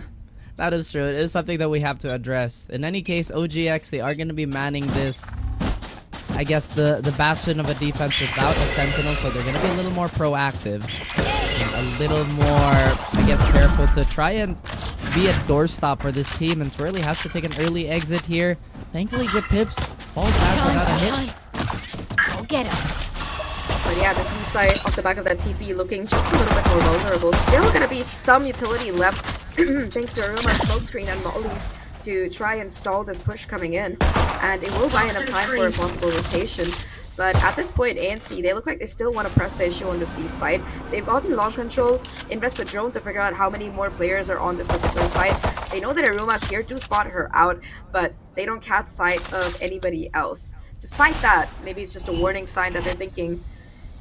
That is true. It is something that we have to address. In any case, OGX, they are going to be manning this, I guess, the bastion of a defense without a sentinel, so they're going to be a little more proactive. And a little more, I guess, careful to try and be a doorstop for this team. And Twirly has to take an early exit here. Thankfully, Jip Pips falls back without a hit. Go get him. But yeah, this B side off the back of that TP looking just a little bit more vulnerable. Still gonna be some utility left thanks to Aruma's smokescreen and Molly's to try and stall this push coming in. And it will buy enough time for a possible rotation. But at this point, ANC, they look like they still want to press the issue on this B side. They've gotten long control, invest the drone to figure out how many more players are on this particular side. They know that Aruma's here to spot her out, but they don't catch sight of anybody else. Despite that, maybe it's just a warning sign that they're thinking.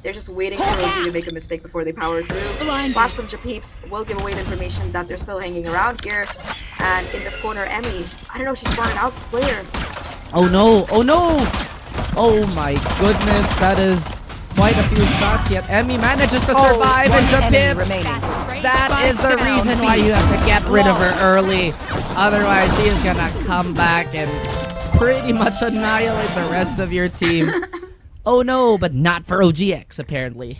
They're just waiting for OG to make a mistake before they power through. Flash from Japeeps will give away the information that they're still hanging around here. And in this corner, Emmy, I don't know, she spotted out this player. Oh no! Oh no! Oh my goodness, that is quite a few shots, yet Emmy manages to survive, and Japips! That is the reason why you have to get rid of her early. Otherwise, she is gonna come back and pretty much annihilate the rest of your team. Oh no, but not for OGX, apparently.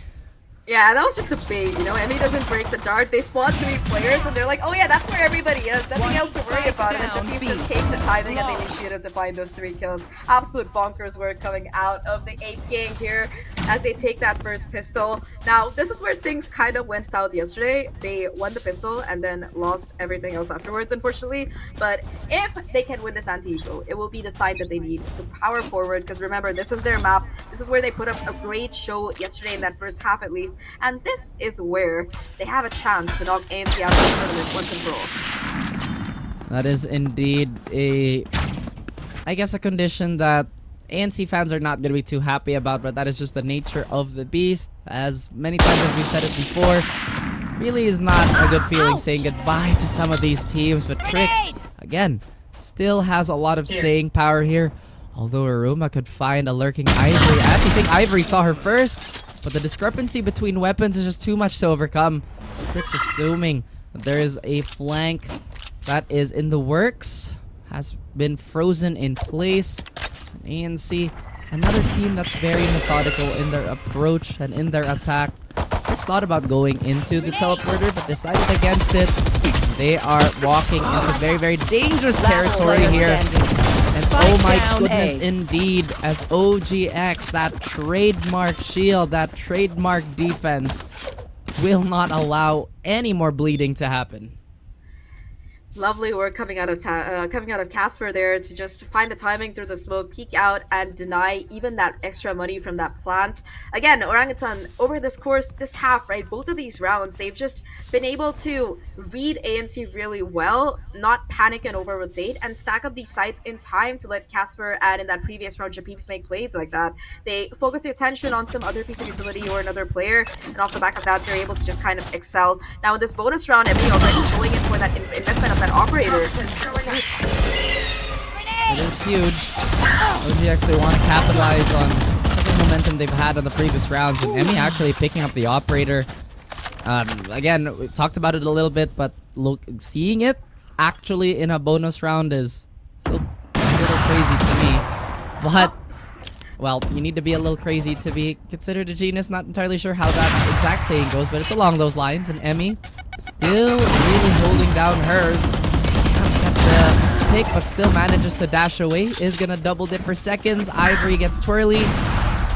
Yeah, that was just a bait, you know, Emmy doesn't break the dart. They spawn 3 players and they're like, oh yeah, that's where everybody is. Nothing else to worry about. And then Japeev just takes the timing and the initiative to find those 3 kills. Absolute bonkers work coming out of the Ape gang here as they take that first pistol. Now, this is where things kind of went south yesterday. They won the pistol and then lost everything else afterwards, unfortunately. But if they can win this anti-eco, it will be the sign that they need. So power forward, because remember, this is their map. This is where they put up a great show yesterday in that first half at least. And this is where they have a chance to knock ANC out of the tournament once and for all. That is indeed I guess a condition that ANC fans are not going to be too happy about, but that is just the nature of the beast. As many times as we said it before, really is not a good feeling saying goodbye to some of these teams, but Trix, again, still has a lot of staying power here. Although Aruma could find a lurking Ivory. I actually think Ivory saw her first, but the discrepancy between weapons is just too much to overcome. Trix assuming that there is a flank that is in the works, has been frozen in place. And ANC, another team that's very methodical in their approach and in their attack. Trix thought about going into the teleporter, but decided against it. They are walking into very, very dangerous territory here. And oh my goodness, indeed, as OGX, that trademark shield, that trademark defense will not allow any more bleeding to happen. Lovely work coming out of Casper there to just find the timing through the smoke, peek out, and deny even that extra money from that plant. Again, Orangutan over this half, right? Both of these rounds, they've just been able to read ANC really well, not panic and over rotate, and stack up these sites in time to let Casper and in that previous round Japeeps make plays like that. They focus their attention on some other piece of utility or another player, and off the back of that, they're able to just kind of excel. Now in this bonus round, Emmy already going in for that investment of that operator. It is huge. OGX, they want to capitalize on the momentum they've had on the previous rounds, and Emmy actually picking up the operator. Again, we've talked about it a little bit, but seeing it actually in a bonus round is still a little crazy to me. But, well, you need to be a little crazy to be considered a genius. Not entirely sure how that exact saying goes, but it's along those lines. And Emmy still really holding down hers. Can't get the pick, but still manages to dash away. Is gonna double dip for seconds. Ivory gets twirly.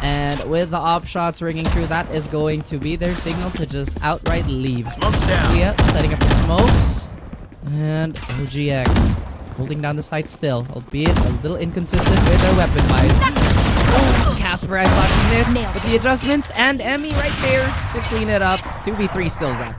And with the op shots ringing through, that is going to be their signal to just outright leave. Smokes down. Yeah, setting up the smokes. And OGX holding down the site still, albeit a little inconsistent with their weapon buys. Oh, Casper, I thought he missed with the adjustments, and Emmy right there to clean it up. 2v3 still Zan.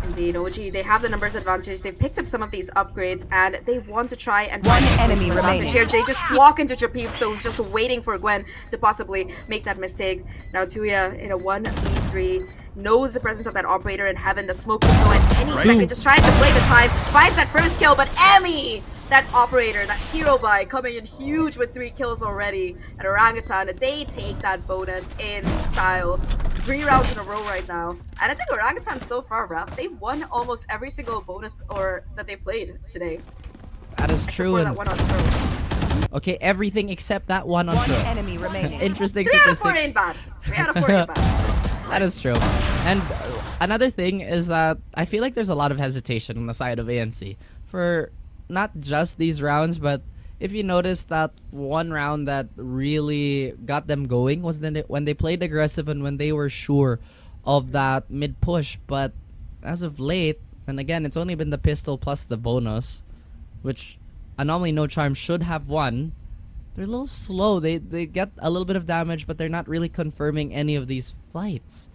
Indeed, OG, they have the numbers advantage. They've picked up some of these upgrades, and they want to try and One find enemy advantage remaining. here. They just walk into Japeeps, though, just waiting for Gwen to possibly make that mistake. Now Tuya in a 1v3 knows the presence of that operator in heaven. The smoke will go at any second, just trying to play the time. Finds that first kill, but Emmy, that operator, that hero buy, coming in huge with 3 kills already. And Orangutan, they take that bonus in style. 3 rounds in a row right now. And I think Orangutan so far, Raf, they've won almost every single bonus or that they played today. That is true. For And that one on throw. okay, everything except that one on One throw. enemy remaining. Interesting 3 out of 4 statistic. ain't bad. 3 out of 4 ain't bad. That is true. And another thing is that I feel like there's a lot of hesitation on the side of ANC for not just these rounds, but if you notice that one round that really got them going was when they played aggressive and when they were sure of that mid push. But as of late, and again, it's only been the pistol plus the bonus, which Anomaly No Charm should have won. They're a little slow. They get a little bit of damage, but they're not really confirming any of these fights.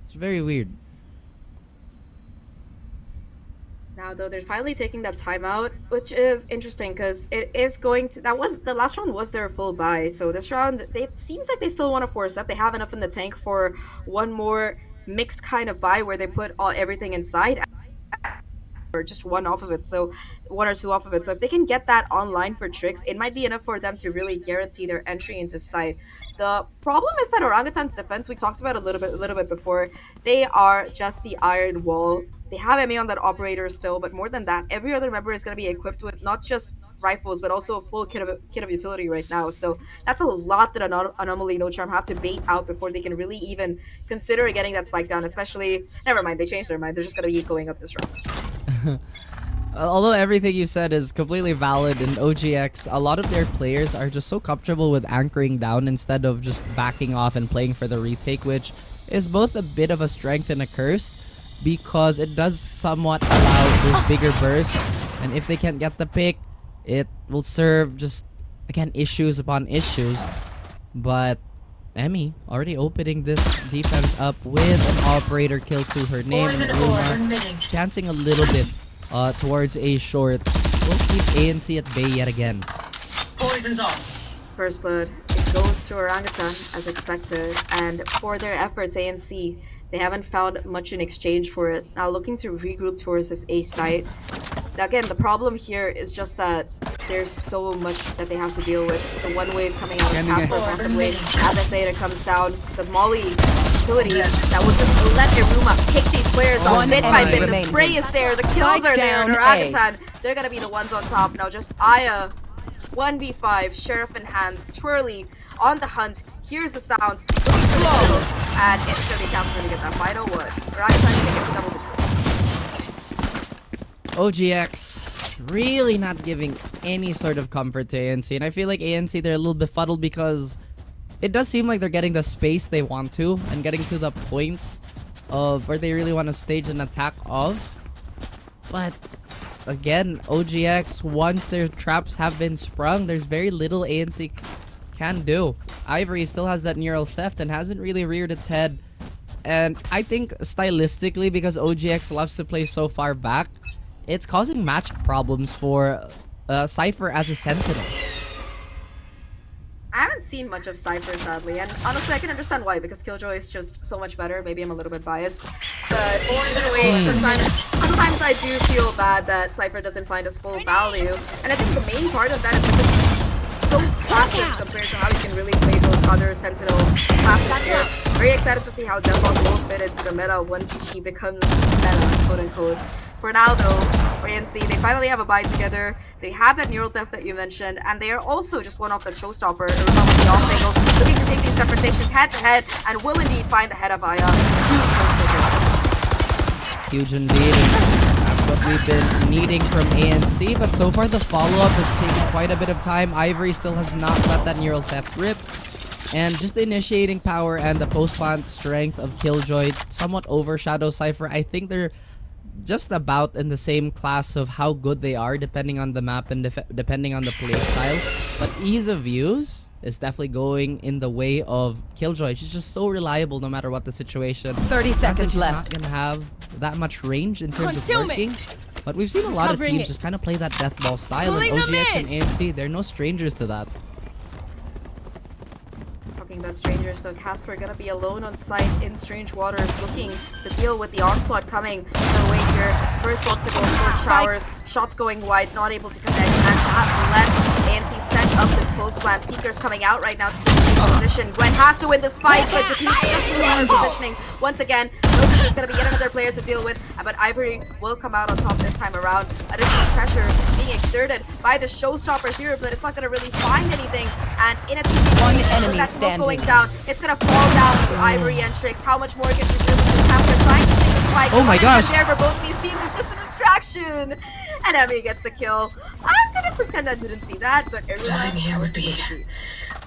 It's very weird. Now, though, they're finally taking that timeout, which is interesting because it is going to. That was the last round was their full buy. So this round, it seems like they still want to force up. They have enough in the tank for one more mixed kind of buy where they put everything inside. Or just one off of it, so 1 or 2 off of it. So if they can get that online for tricks, it might be enough for them to really guarantee their entry into site. The problem is that Orangutan's defense, we talked about a little bit before, they are just the iron wall. They have Emmy on that operator still, but more than that, every other member is going to be equipped with not just rifles, but also a full kit of utility right now. So that's a lot that Anomaly No Charm have to bait out before they can really even consider getting that spike down. Especially, never mind, they changed their mind. They're just going to be going up this round. Although everything you said is completely valid in OGX, a lot of their players are just so comfortable with anchoring down instead of just backing off and playing for the retake, which is both a bit of a strength and a curse because it does somewhat allow those bigger bursts, and if they can't get the pick, it will serve just, again, issues upon issues. But Emmy already opening this defense up with an operator kill to her name, and Uma chancing a little bit towards a short. Will keep ANC at bay yet again. First blood, it goes to Orangutan as expected, and for their efforts, ANC, they haven't found much in exchange for it. Now looking to regroup towards this A site. Now again, the problem here is just that there's so much that they have to deal with. The one way is coming out of Casper massively. As I say, it comes down the Molly utility that will just let Iruma pick these players off One bit by enemy bit. The remaining. spray is there, the kills Spike are there, and down Orangutan, they're gonna be the ones on top. Now just Aya, 1v5, Sheriff in hand, Twirly on the hunt. Here's the sounds, looking for the kills, and it's gonna be Casper to get that final one. Orangutan gonna get to double digits. OGX really not giving any sort of comfort to ANC, and I feel like ANC, they're a little befuddled because it does seem like they're getting the space they want to and getting to the points of where they really want to stage an attack of, But again, OGX, once their traps have been sprung, there's very little ANC can do. Ivory still has that neural theft and hasn't really reared its head. And I think stylistically, because OGX loves to play so far back, it's causing match problems for Cypher as a sentinel. I haven't seen much of Cypher, sadly, and honestly, I can understand why, because Killjoy is just so much better. Maybe I'm a little bit biased, but in a way, sometimes I do feel bad that Cypher doesn't find his full value, and I think the main part of that is because he's so passive compared to how he can really play those other Sentinel classes here. Very excited to see how Deadlock will fit into the meta once she becomes meta, quote unquote. For now, though, for ANC, they finally have a buy together. They have that neural theft that you mentioned, and they are also just one off that showstopper. Uruma with the off angle, looking to take these confrontations head to head, and will indeed find the head of Aya. Huge indeed. And that's what we've been needing from ANC, but so far the follow-up has taken quite a bit of time. Ivory still has not let that neural theft rip. And just the initiating power and the post-plant strength of Killjoy somewhat overshadow Cypher. I think they're just about in the same class of how good they are depending on the map and depending on the play style. But ease of use is definitely going in the way of Killjoy. She's just so reliable no matter what the situation. 30 seconds She's left. not going to have that much range in terms of working. But we've seen a lot of teams just kind of play that deathball style. And OGX and ANC, they're no strangers to that. Talking about strangers, so Casper gonna be alone on site in strange waters, looking to deal with the onslaught coming their way here. First wants to go short showers, shots going wide, not able to connect, and that lets ANC set up this post plant. Seekers coming out right now to the position. Gwen has to win this fight, but Japeet's just moving her positioning. Once again, there's gonna be yet another player to deal with, but Ivory will come out on top this time around. Additional pressure being exerted by the showstopper here, but it's not gonna really find anything. And in a One enemy standing. going down, it's gonna fall down to Ivory and Trix. How much more can she do with Casper trying to sneak the spike? Oh my gosh. There for both these teams is just a distraction. And Emmy gets the kill. I'm gonna pretend I didn't see that, but everyone here would be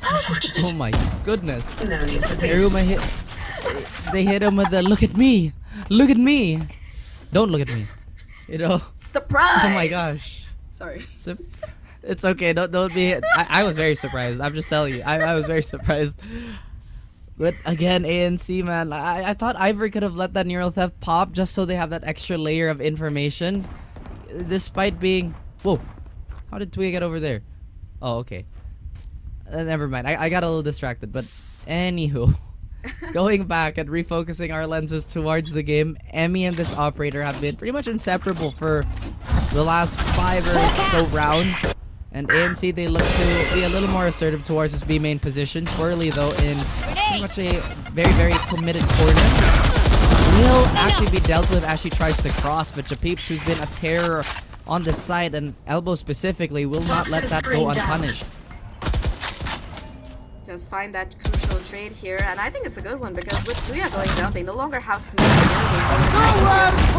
unfortunate. Oh my goodness. No need for this. Iruma hit. They hit him with the look at me. Look at me. Don't look at me. You know? surprise. Oh my gosh. Sorry. It's okay. Don't be. I was very surprised. I'm just telling you. I was very surprised. But again, ANC, man, I thought Ivory could have let that neural theft pop just so they have that extra layer of information, despite being. Whoa, how did Twee get over there? Oh, okay. Never mind. I got a little distracted. But anywho, going back and refocusing our lenses towards the game, Emmy and this operator have been pretty much inseparable for the last 5 or so rounds. And ANC, they look to be a little more assertive towards this B main position. Twirly, though, in pretty much a very, very committed corner, will actually be dealt with as she tries to cross. But Japeeps, who's been a terror on this side, and Elbow specifically, will not let that go unpunished. Just find that crucial trade here, and I think it's a good one because with Tuya going down, they no longer have smooth ability.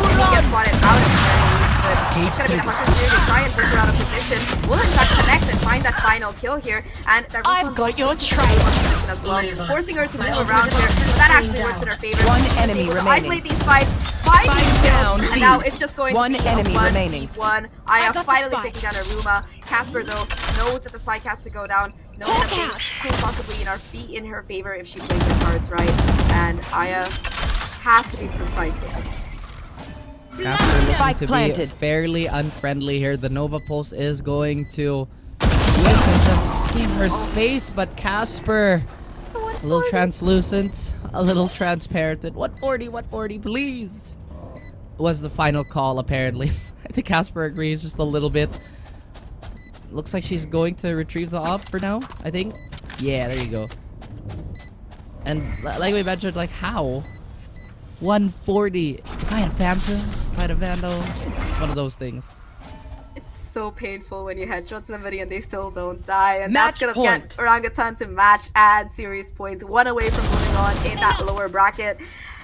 He gets spotted out at the very least, but it's gonna be the Hunter's here to try and push her out of position. Will in fact connect and find that final kill here, and that I've got your trail. position as well, forcing her to move around here. That actually works in her favor. One She's enemy able to remaining. isolate these five these down kills, and B. now it's just going One to be enemy a 1v1. remaining. Aya got the finally spike. taking down Aruma. Casper, though, knows that the spike has to go down. Knows that things could possibly be in her favor if she plays her cards right. And Aya has to be precise with this. Casper looking Spike to be planted. fairly unfriendly here. The Nova Pulse is going to live and just give her space, but Casper, a little translucent, a little transparent. At 140, please, was the final call, apparently. I think Casper agrees just a little bit. Looks like she's going to retrieve the op for now, I think. Yeah, there you go. And like we mentioned, like, how? 140. If I had Phantom, if I had a Vandal, it's one of those things. It's so painful when you headshot somebody and they still don't die, and Match that's gonna get Orangutan to match and series points, one away from moving on in that lower bracket.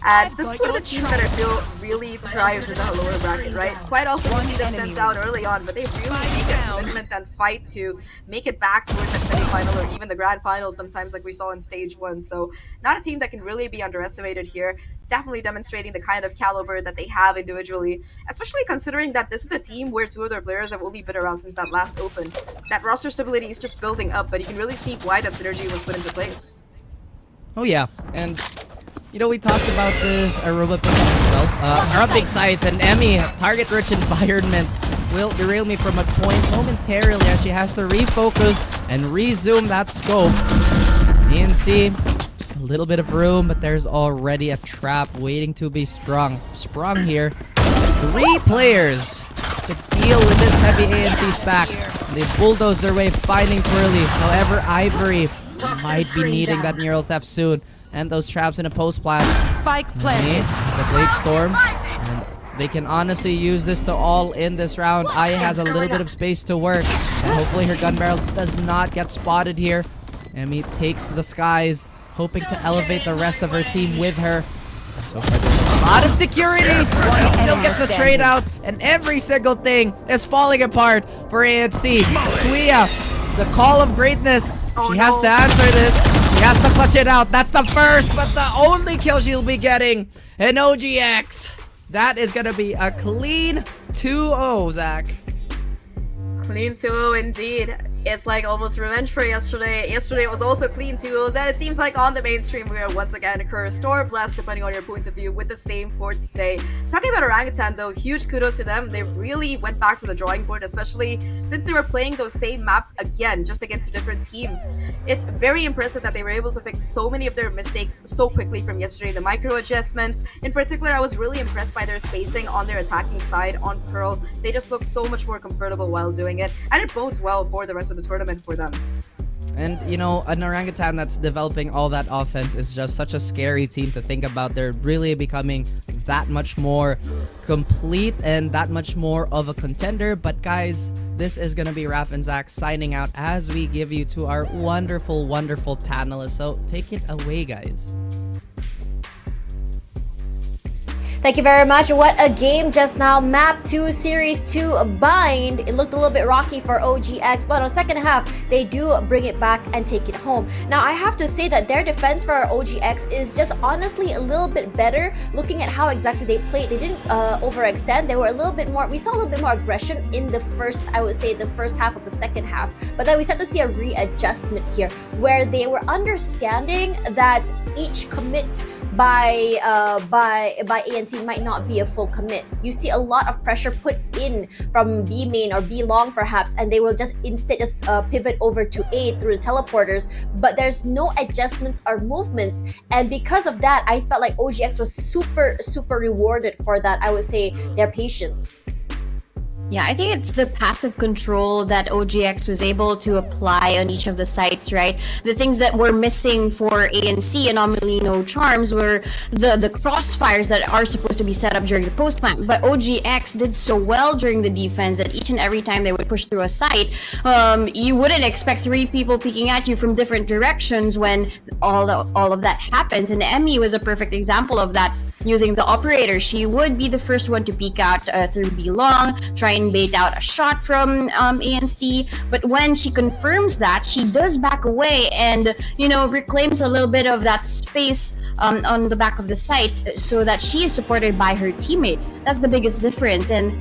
And this is one of the teams that I feel really thrives in that lower bracket, right? Quite often we see them sent down early on, but they really make a commitment and fight to make it back towards the semi-final or even the grand final sometimes, like we saw in stage 1. So not a team that can really be underestimated here. Definitely demonstrating the kind of caliber that they have individually, especially considering that this is a team where 2 of their players have only been around since that last open. That roster stability is just building up, but you can really see why that synergy was put into place. Oh yeah, and you know, we talked about this Aruba pick as well. Our big scythe and Emmy, target-rich environment, will derail me from a point momentarily as she has to refocus and resume that scope. ANC, just a little bit of room, but there's already a trap waiting to be sprung here. 3 players to deal with this heavy ANC stack. They bulldoze their way, finding Twirly. However, Ivory might be needing that neural theft soon. And those traps in a post plant. Spike planted. It's a Blade Storm. And they can honestly use this to all in this round. Aya has a little bit of space to work. And hopefully her gun barrel does not get spotted here. Emmy takes to the skies, hoping to elevate the rest of her team with her. And so far there's a lot of security. He still gets a trade out. And every single thing is falling apart for ANC. Tuia, the call of greatness. She has to answer this. She has to clutch it out. That's the first, but the only kill she'll be getting. And OGX. That is going to be a clean 2-0, Zach. Clean 2-0 indeed. It's like almost revenge for yesterday. Yesterday it was also clean 2-0s, and it seems like on the mainstream we are once again cursed or blessed, depending on your point of view, with the same for today. Talking about Orangutan though, huge kudos to them. They really went back to the drawing board, especially since they were playing those same maps again, just against a different team. It's very impressive that they were able to fix so many of their mistakes so quickly from yesterday. The micro adjustments, in particular, I was really impressed by their spacing on their attacking side on Pearl. They just look so much more comfortable while doing it, and it bodes well for the rest of the tournament for them. And, you know, an Orangutan that's developing all that offense is just such a scary team to think about. They're really becoming that much more complete and that much more of a contender. But guys, this is going to be Raph and Zach signing out as we give you to our wonderful, wonderful panelists. So take it away, guys. Thank you very much. What a game just now. Map 2, Series 2 Bind. It looked a little bit rocky for OGX, but on the second half, they do bring it back and take it home. Now, I have to say that their defense for OGX is just honestly a little bit better. Looking at how exactly they played, they didn't overextend. They were a little bit more, we saw a little bit more aggression in the first, I would say, the first half of the second half. But then we start to see a readjustment here, where they were understanding that each commit by ANC might not be a full commit. You see a lot of pressure put in from B main or B long perhaps, and they will just instead just pivot over to A through the teleporters, but there's no adjustments or movements. And because of that, I felt like OGX was super rewarded for that. I would say their patience. Yeah, I think it's the passive control that OGX was able to apply on each of the sites, right? The things that were missing for ANC, Anomaly, No Charms, were the crossfires that are supposed to be set up during the post plant. But OGX did so well during the defense that each and every time they would push through a site, you wouldn't expect 3 people peeking at you from different directions when all of that happens. And Emmy was a perfect example of that. Using the operator, she would be the first one to peek out through B long, try and bait out a shot from ANC, but when she confirms that, she does back away and, you know, reclaims a little bit of that space on the back of the site so that she is supported by her teammate. That's the biggest difference. And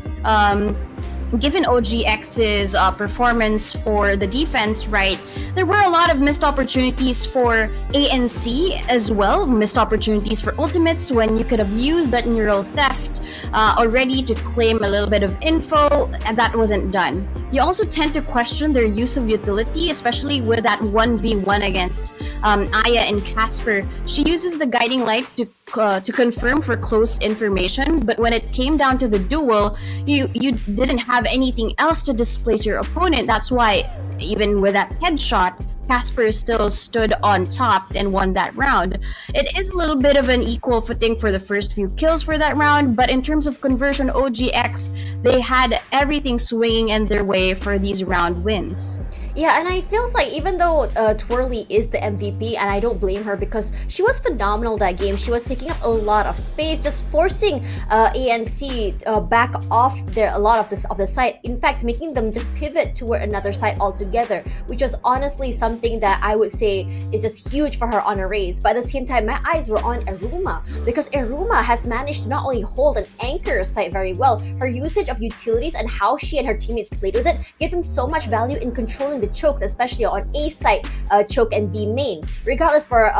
given OGX's performance for the defense, right, there were a lot of missed opportunities for ANC as well, missed opportunities for ultimates when you could have used that neural theft already to claim a little bit of info, and that wasn't done. You also tend to question their use of utility, especially with that 1v1 against Aya and Casper. She uses the guiding light to confirm for close information, but when it came down to the duel, you didn't have anything else to displace your opponent. That's why even with that headshot, Casper still stood on top and won that round. It is a little bit of an equal footing for the first few kills for that round, but in terms of conversion, OGX, they had everything swinging in their way for these round wins. Yeah, and I feels like even though Twirly is the MVP, and I don't blame her because she was phenomenal that game. She was taking up a lot of space, just forcing ANC back off a lot of the site. In fact, making them just pivot toward another site altogether, which was honestly something that I would say is just huge for her on a race. But at the same time, my eyes were on Eruma because Eruma has managed to not only hold and anchor a site very well, her usage of utilities and how she and her teammates played with it gave them so much value in controlling the chokes, especially on A site choke and B main. Regardless for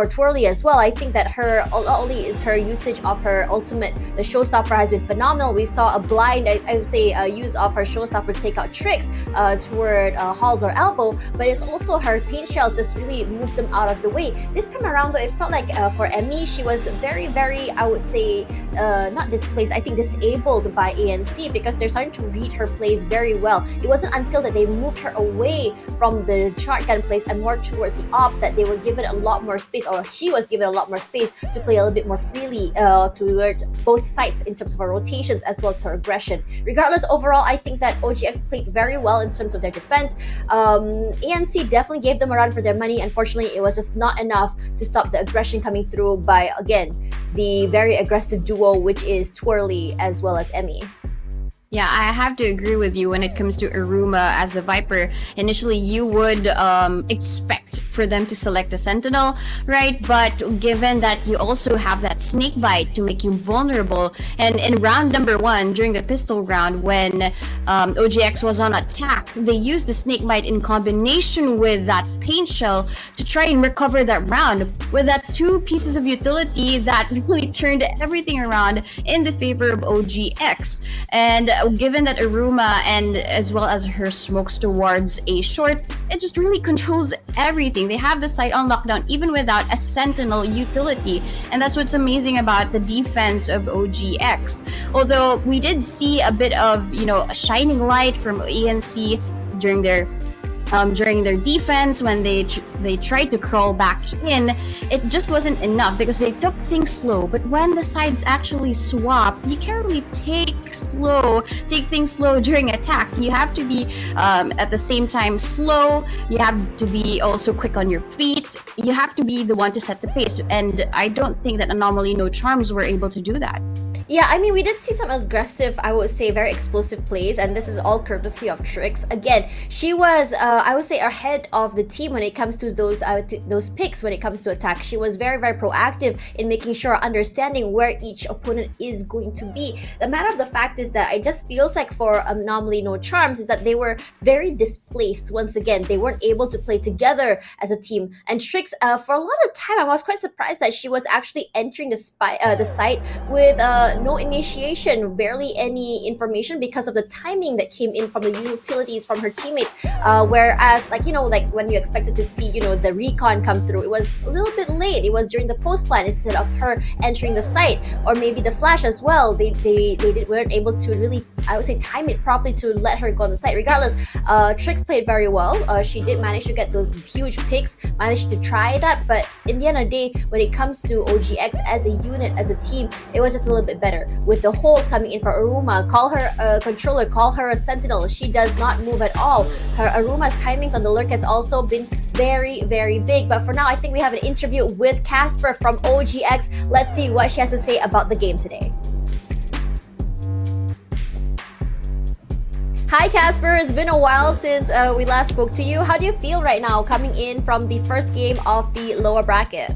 Twirly as well, I think that her not only is her usage of her ultimate, the showstopper, has been phenomenal. We saw a blind, I would say, use of her showstopper to take out tricks toward Halls or Elbow, but it's also her paint shells just really moved them out of the way. This time around though, it felt like for Emmy, she was very, I would say, not displaced, I think disabled by ANC because they're starting to read her plays very well. It wasn't until that they moved her away from the shotgun plays and more toward the op that they were given a lot more space, or she was given a lot more space to play a little bit more freely toward both sides in terms of her rotations as well as her aggression. Regardless, overall, I think that OGX played very well in terms of their defense. ANC definitely gave them a run for their money. Unfortunately, it was just not enough to stop the aggression coming through by, again, the very aggressive duo, which is Twirly as well as Emmy. Yeah, I have to agree with you when it comes to Eruma as the Viper. Initially, you would expect for them to select a Sentinel, right? But given that you also have that snake bite to make you vulnerable, and in round number 1, during the pistol round, when OGX was on attack, they used the snake bite in combination with that paint shell to try and recover that round. With that 2 pieces of utility, that really turned everything around in the favor of OGX. And given that Eruma and as well as her smokes towards A short, it just really controls everything. They have the site on lockdown even without a Sentinel utility, and that's what's amazing about the defense of OGX. Although we did see a bit of, a shining light from ANC during their defense when they tried to crawl back in, it just wasn't enough because they took things slow. But when the sides actually swap, you can't really take things slow during attack. You have to be at the same time slow. You have to be also quick on your feet. You have to be the one to set the pace. And I don't think that Anomaly No Charms were able to do that. Yeah, I mean, we did see some aggressive, I would say, very explosive plays, and this is all courtesy of Trix. Again, she was, I would say, ahead of the team when it comes to those picks when it comes to attack. She was very, very proactive in making sure, understanding where each opponent is going to be. The matter of the fact is that it just feels like for Anomaly No Charms is that they were very displaced once again. They weren't able to play together as a team. And Trix, for a lot of time, I was quite surprised that she was actually entering the site with no initiation, barely any information because of the timing that came in from the utilities from her teammates. Whereas, like when you expected to see, the recon come through, it was a little bit late. It was during the post plan instead of her entering the site, or maybe the flash as well. They weren't able to really, I would say, time it properly to let her go on the site. Regardless, Trix played very well. She did manage to get those huge picks, managed to try that, but in the end of the day, when it comes to OGX as a unit, as a team, it was just a little bit better. With the hold coming in for Eruma, call her a controller, call her a sentinel, she does not move at all. Her Aruma's timings on the lurk has also been very, very big. But for now, I think we have an interview with Casper from OGX. Let's see what she has to say about the game today. Hi Casper, it's been a while since we last spoke to you. How do you feel right now coming in from the first game of the lower bracket?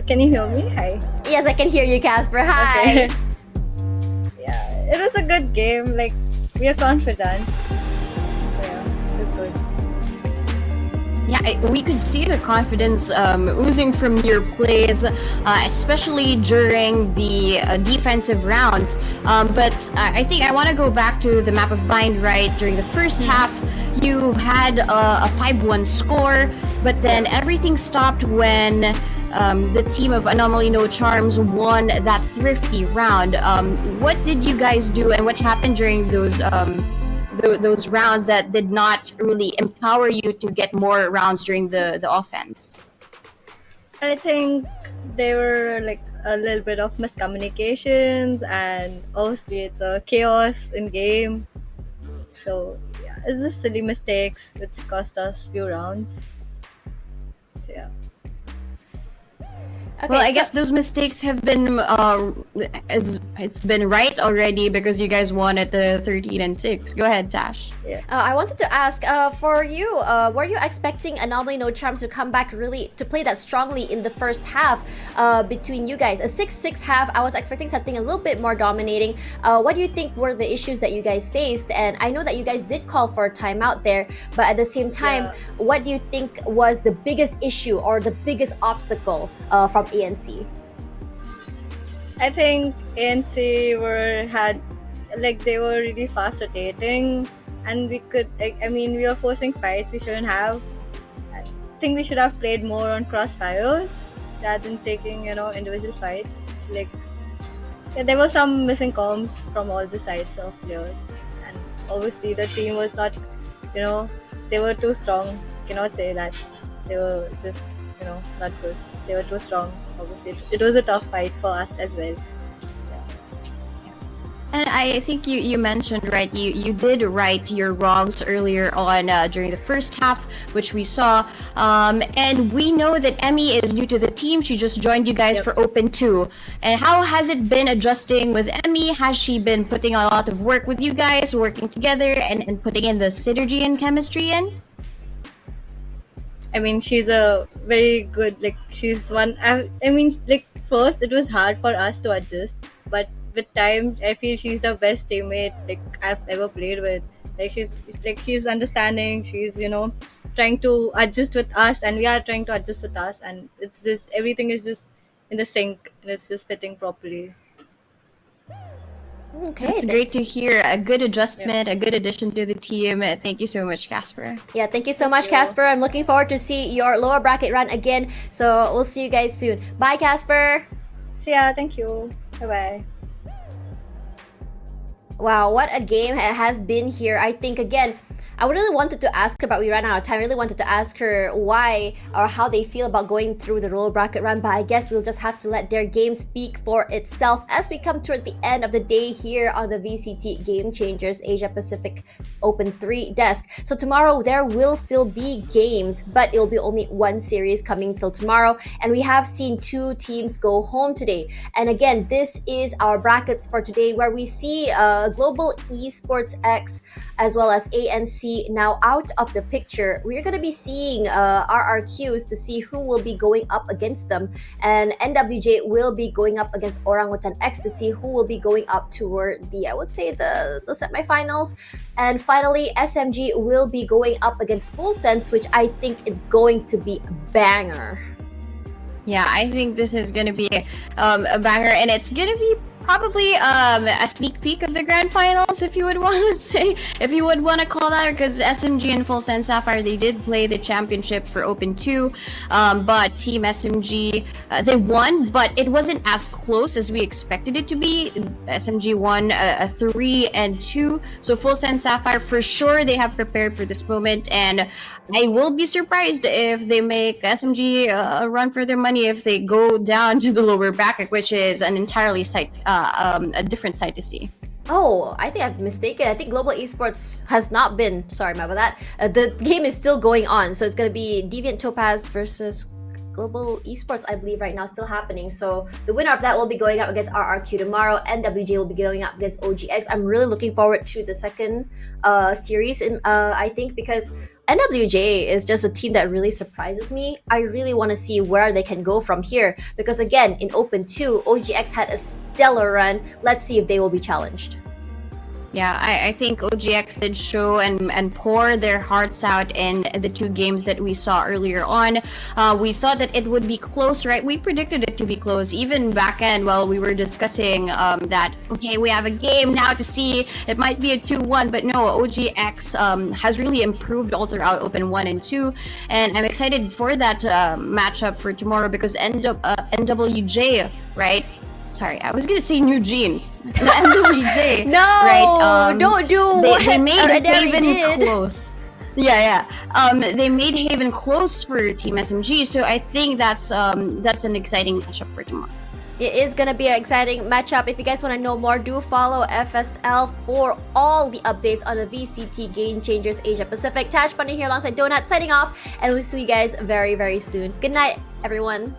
Can you hear me? Hi. Yes, I can hear you, Casper. Hi. Okay. Yeah, it was a good game. Like, we are confident. So yeah, it was good. Yeah, we could see the confidence oozing from your plays, especially during the defensive rounds. But I think I want to go back to the map of Bind, right? During the first half, you had a 5-1 score, but then everything stopped when the team of Anomaly No Charms won that thrifty round. What did you guys do, and what happened during those rounds that did not really empower you to get more rounds during the offense? I think they were like a little bit of miscommunications, and obviously it's a chaos in game. So yeah, it's just silly mistakes which cost us few rounds. So yeah. Okay, Well, I so- guess those mistakes have been it's been right already because you guys won at the 13-6. Go ahead, Tash. I wanted to ask, for you, were you expecting Anomaly No Charms to come back really to play that strongly in the first half between you guys? A 6-6 half, I was expecting something a little bit more dominating. What do you think were the issues that you guys faced? And I know that you guys did call for a timeout there, but at the same time, Yeah. what do you think was the biggest issue or the biggest obstacle from ANC? I think ANC they were really fast rotating, and we were forcing fights we shouldn't have. I think we should have played more on crossfires rather than taking individual fights. There were some missing comms from all the sides of players, and obviously the team was not, they were too strong. Cannot say that they were just not good. They were too strong. Obviously, it was a tough fight for us as well. And I think you mentioned, right, you did right your wrongs earlier on during the first half, which we saw. And we know that Emmy is new to the team. She just joined you guys Yep. for Open 2. And how has it been adjusting with Emmy? Has she been putting a lot of work with you guys, working together and putting in the synergy and chemistry in? I mean, she's a very good, she's one. First, it was hard for us to adjust, but with time, I feel she's the best teammate, I've ever played with. She's understanding, she's, trying to adjust with us, and we are trying to adjust with us, and it's just, everything is just in the sync, and it's just fitting properly. Okay, It's great to hear. A good adjustment, a good addition to the team. Thank you so much, Casper. Yeah, thank you so much, Casper. I'm looking forward to see your lower bracket run again. So we'll see you guys soon. Bye, Casper. So yeah, thank you. Bye bye. Wow, what a game it has been here. I think, again, I really wanted to ask her, but we ran out of time. I really wanted to ask her why or how they feel about going through the roller bracket run, but I guess we'll just have to let their game speak for itself as we come toward the end of the day here on the VCT Game Changers Asia Pacific Open 3 desk. So tomorrow there will still be games, but it'll be only one series coming till tomorrow. And we have seen two teams go home today. And again, this is our brackets for today, where we see Global Esports X as well as ANC now out of the picture. We're going to be seeing RRQs to see who will be going up against them, and NWJ will be going up against Orangutan X to see who will be going up toward the, I would say, the semifinals. And finally, SMG will be going up against Full Sense, which I think is going to be a banger. Yeah, I think this is going to be a banger, and it's going to be probably a sneak peek of the grand finals, if you would want to say, if you would want to call that, because SMG and Full Sense Sapphire, they did play the championship for Open 2, but Team SMG, they won, but it wasn't as close as we expected it to be. SMG won a 3-2, so Full Sense Sapphire, for sure, they have prepared for this moment, and I will be surprised if they make SMG a run for their money if they go down to the lower bracket, which is an entirely a different side to see. Oh, I think I've mistaken. I think Global Esports has not been. Sorry about that. The game is still going on, so it's gonna be Deviant Topaz versus Global Esports, I believe, right now, still happening. So the winner of that will be going up against RRQ tomorrow. NWJ will be going up against OGX. I'm really looking forward to the second series, I think, because NWJ is just a team that really surprises me. I really want to see where they can go from here, because again, in Open 2, OGX had a stellar run. Let's see if they will be challenged. Yeah, I think OGX did show and pour their hearts out in the two games that we saw earlier on. We thought that it would be close, right? We predicted it to be close, even back end while we were discussing that, okay, we have a game now to see. It might be a 2-1, but no, OGX has really improved all throughout Open 1 and 2. And I'm excited for that matchup for tomorrow, because NWJ, right? sorry, I was gonna say New Jeans. The NWJ. No, right? don't do They, what they made Ordinary Haven did. close. Yeah. They made Haven close for Team SMG, so I think that's an exciting matchup for tomorrow. It is going to be an exciting matchup. If you guys want to know more, do follow FSL for all the updates on the VCT Game Changers Asia Pacific. Tash Bunny here alongside Donut signing off, and we'll see you guys very, very soon. Good night, everyone.